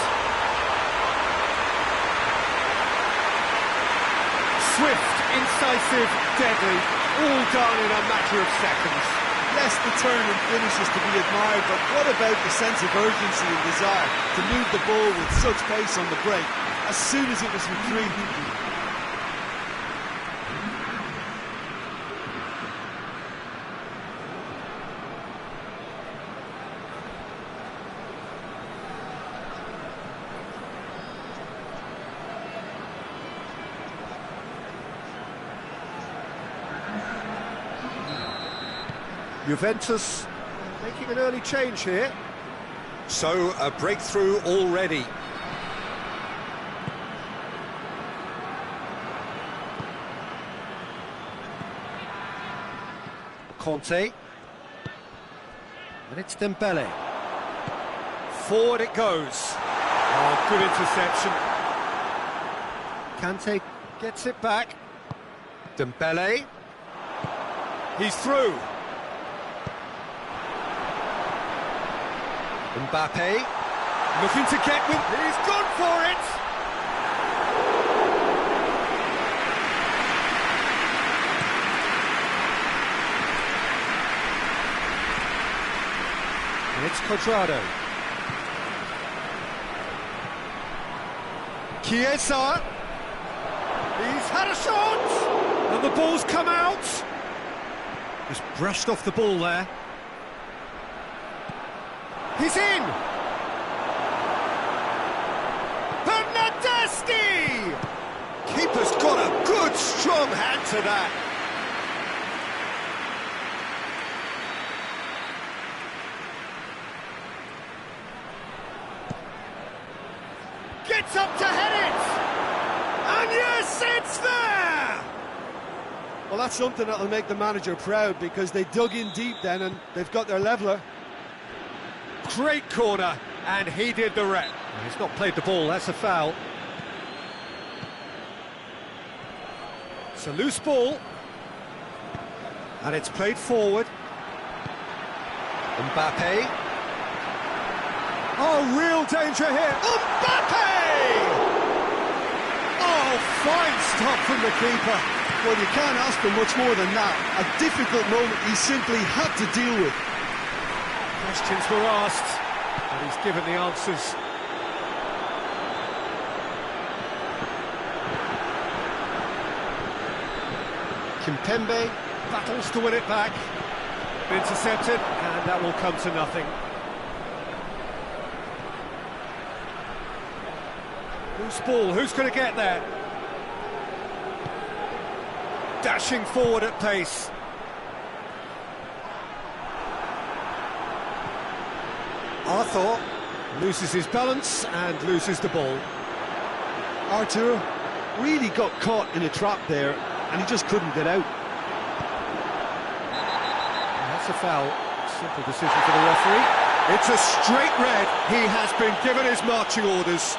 Swift, incisive, deadly, all done in a matter of seconds. Less determined finishes to be admired, but what about the sense of urgency and desire to move the ball with such pace on the break as soon as it was retrieved? Juventus making an early change here. So, a breakthrough already. Conte. And it's Dembele. Forward it goes. Oh, good interception. Kante gets it back. Dembele. He's through. Mbappe, looking to get with... He's gone for it! And it's Cuadrado. Chiesa. He's had a shot! And the ball's come out! Just brushed off the ball there. He's in! Bernardeschi! Keeper's got a good, strong hand to that. Gets up to head it! And yes, it's there! Well, that's something that'll make the manager proud, because they dug in deep then and they've got their leveller. Great corner, and he did the rest. He's not played the ball, that's a foul. It's a loose ball. And it's played forward. Mbappe. Oh, real danger here. Mbappe! Oh, fine stop from the keeper. Well, you can't ask for much more than that. A difficult moment he simply had to deal with. Questions were asked, and he's given the answers. Kimpembe battles to win it back. Intercepted, and that will come to nothing. Loose ball, who's going to get there? Dashing forward at pace. Arthur loses his balance and loses the ball. Arthur really got caught in a trap there, and he just couldn't get out. That's a foul. Simple decision for the referee. It's a straight red. He has been given his marching orders.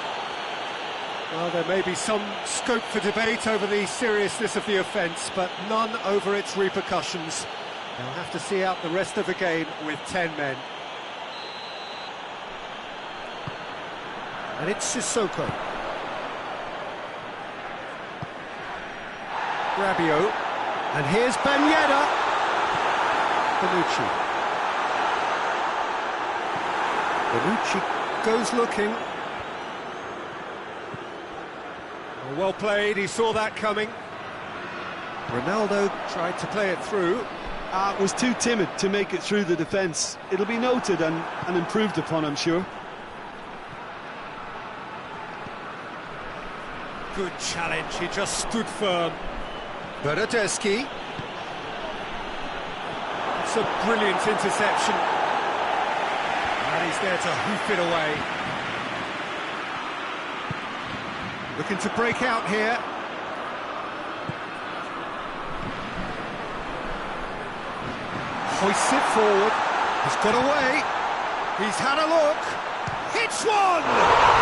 Well, there may be some scope for debate over the seriousness of the offence, but none over its repercussions. They'll have to see out the rest of the game with 10 men. And it's Sissoko. Rabiot. And here's Ben Yedder. Bonucci. Bonucci goes looking. Well played, he saw that coming. Ronaldo tried to play it through. Was too timid to make it through the defence. It'll be noted and improved upon, I'm sure. Good challenge, he just stood firm. Bernardeschi. It's a brilliant interception. And he's there to hoof it away. Looking to break out here. Hoists it forward. He's got away. He's had a look. Hits one! Goal!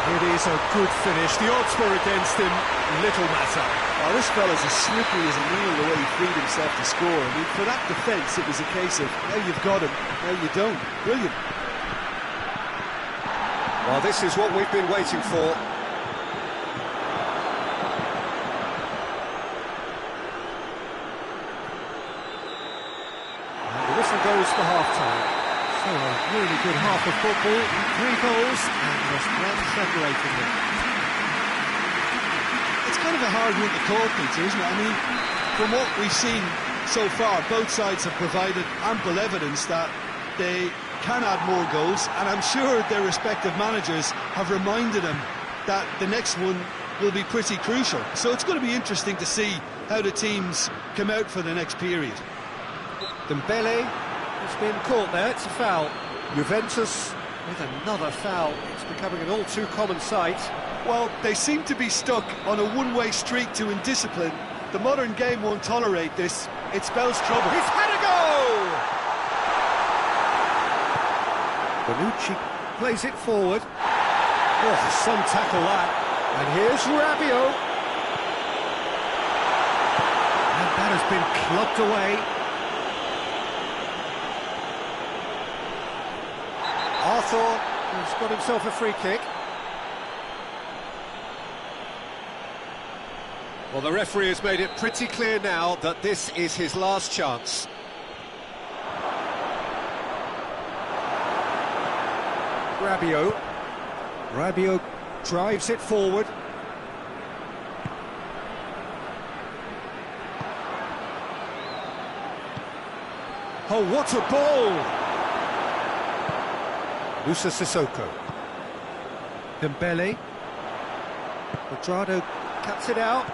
It is a good finish. The odds were against him. Little matter. Oh, this fella's as slippery as a needle the way he freed himself to score. I mean, for that defence, it was a case of, now you've got him, now you don't. Brilliant. Well, this is what we've been waiting for. And the whistle goes for half-time. So a really good half of football, 3 goals, and just one separating them. It's kind of a hard one to call, Peter, isn't it? I mean, from what we've seen so far, both sides have provided ample evidence that they can add more goals, and I'm sure their respective managers have reminded them that the next one will be pretty crucial. So it's going to be interesting to see how the teams come out for the next period. Dembele has been caught there, it's a foul. Juventus with another foul. It's becoming an all too common sight. Well, they seem to be stuck on a one-way street to indiscipline. The modern game won't tolerate this. It spells trouble. He's had a go! Bonucci plays it forward. Oh, some tackle that. And here's Rabiot. And that has been clubbed away. Arthur has got himself a free kick. Well, the referee has made it pretty clear now that this is his last chance. Rabiot drives it forward. Oh, what a ball! Moussa Sissoko. Dembele. Cuadrado cuts it out.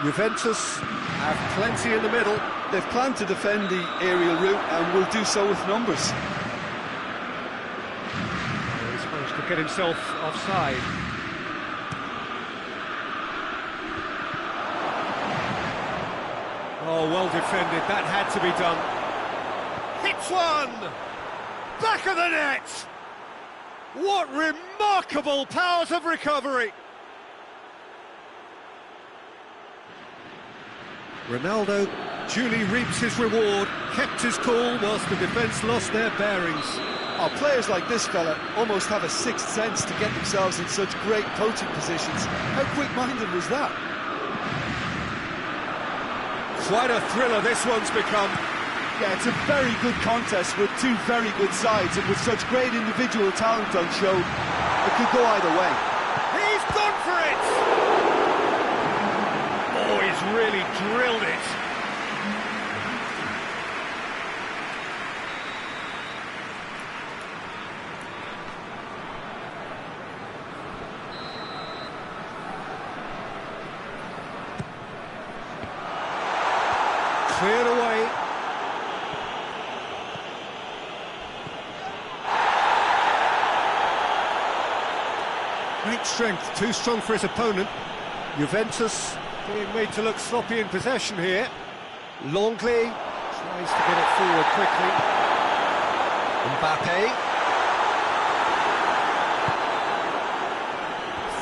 Juventus have plenty in the middle. They've planned to defend the aerial route and will do so with numbers. He's managed to get himself offside. Oh, well defended, that had to be done. Hits one! Back of the net! What remarkable powers of recovery! Ronaldo duly reaps his reward, kept his cool whilst the defence lost their bearings. Oh, players like this fella almost have a sixth sense to get themselves in such great poaching positions. How quick-minded was that? Quite a thriller this one's become. Yeah, it's a very good contest with two very good sides, and with such great individual talent on show, it could go either way. He's gone for it! Oh, he's really drilled it. Cleared away. Great strength, too strong for his opponent. Juventus being made to look sloppy in possession here. Longley tries to get it forward quickly. Mbappe.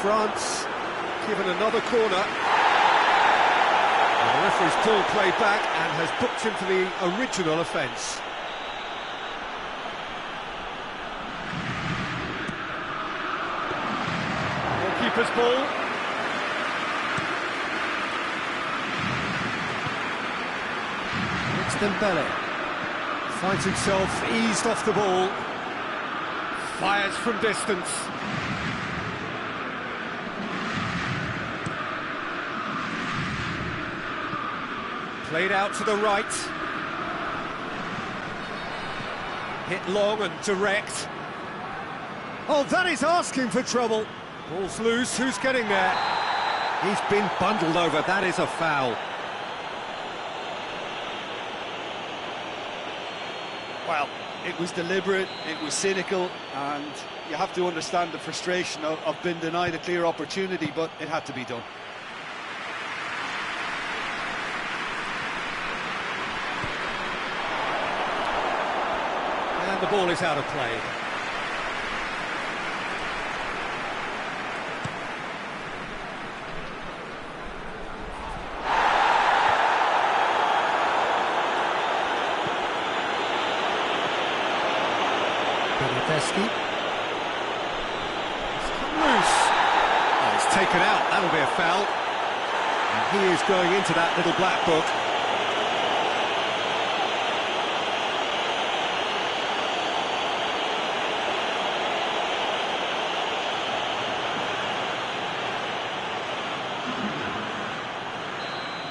France given another corner. And the referee's pulled play back and has booked him for the original offence. Goalkeeper's ball. It's Dembele. Finds himself eased off the ball. Fires from distance. Played out to the right. Hit long and direct. Oh, that is asking for trouble. Ball's loose, who's getting there? He's been bundled over, that is a foul. Well, it was deliberate, it was cynical, and you have to understand the frustration of being denied a clear opportunity, but it had to be done. And the ball is out of play. Bernardeschi. It's come loose. Oh, it's taken out, that'll be a foul. And he is going into that little black book.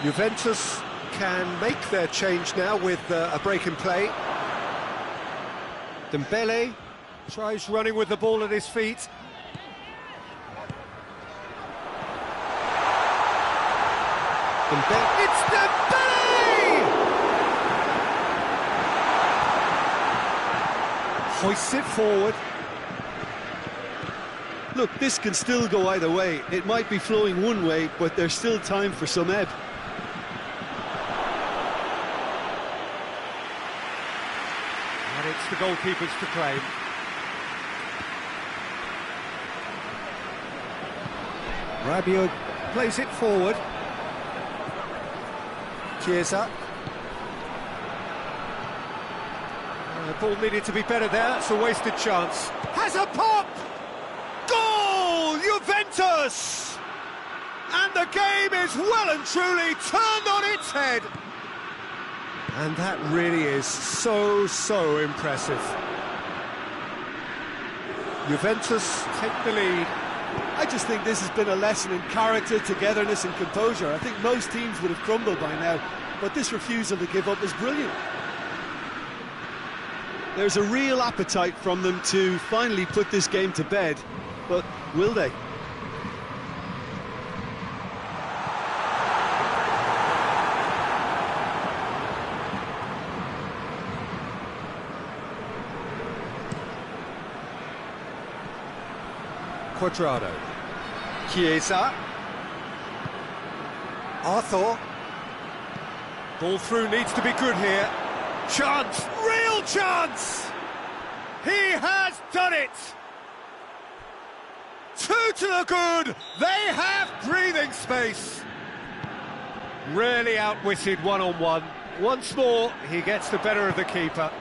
Juventus can make their change now with a break in play. Dembele tries running with the ball at his feet. Dembele, it's Dembele! Hoists it forward. Look, this can still go either way. It might be flowing one way, but there's still time for some ebb. And it's the goalkeepers to claim. Rabiot plays it forward. Chiesa. The ball needed to be better there, it's a wasted chance. Has a pop! Goal! Juventus! And the game is well and truly turned on its head. And that really is so impressive. Juventus take the lead. I just think this has been a lesson in character, togetherness and composure. I think most teams would have crumbled by now, but this refusal to give up is brilliant. There's a real appetite from them to finally put this game to bed, but will they? Cuadrado. Chiesa. Arthur. Ball through needs to be good here. Chance, real chance! He has done it! Two to the good, they have breathing space. Really outwitted one-on-one. Once more, he gets the better of the keeper.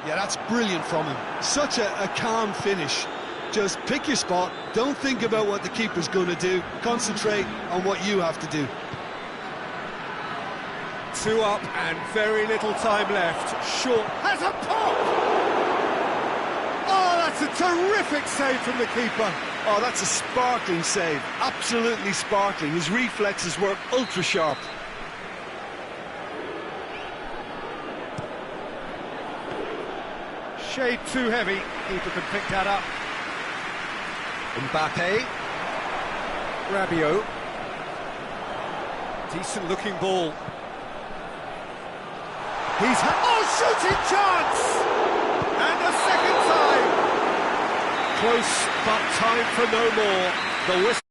Yeah, that's brilliant from him. Such a calm finish. Just pick your spot, don't think about what the keeper's going to do, concentrate on what you have to do. Two up and very little time left. Short has a pop! Oh, that's a terrific save from the keeper. Oh, that's a sparkling save, absolutely sparkling. His reflexes were ultra sharp. Shade too heavy, keeper can pick that up. Mbappe. Rabiot. Decent looking ball. Oh, shooting chance! And a second time! Close, but time for no more. The whistle.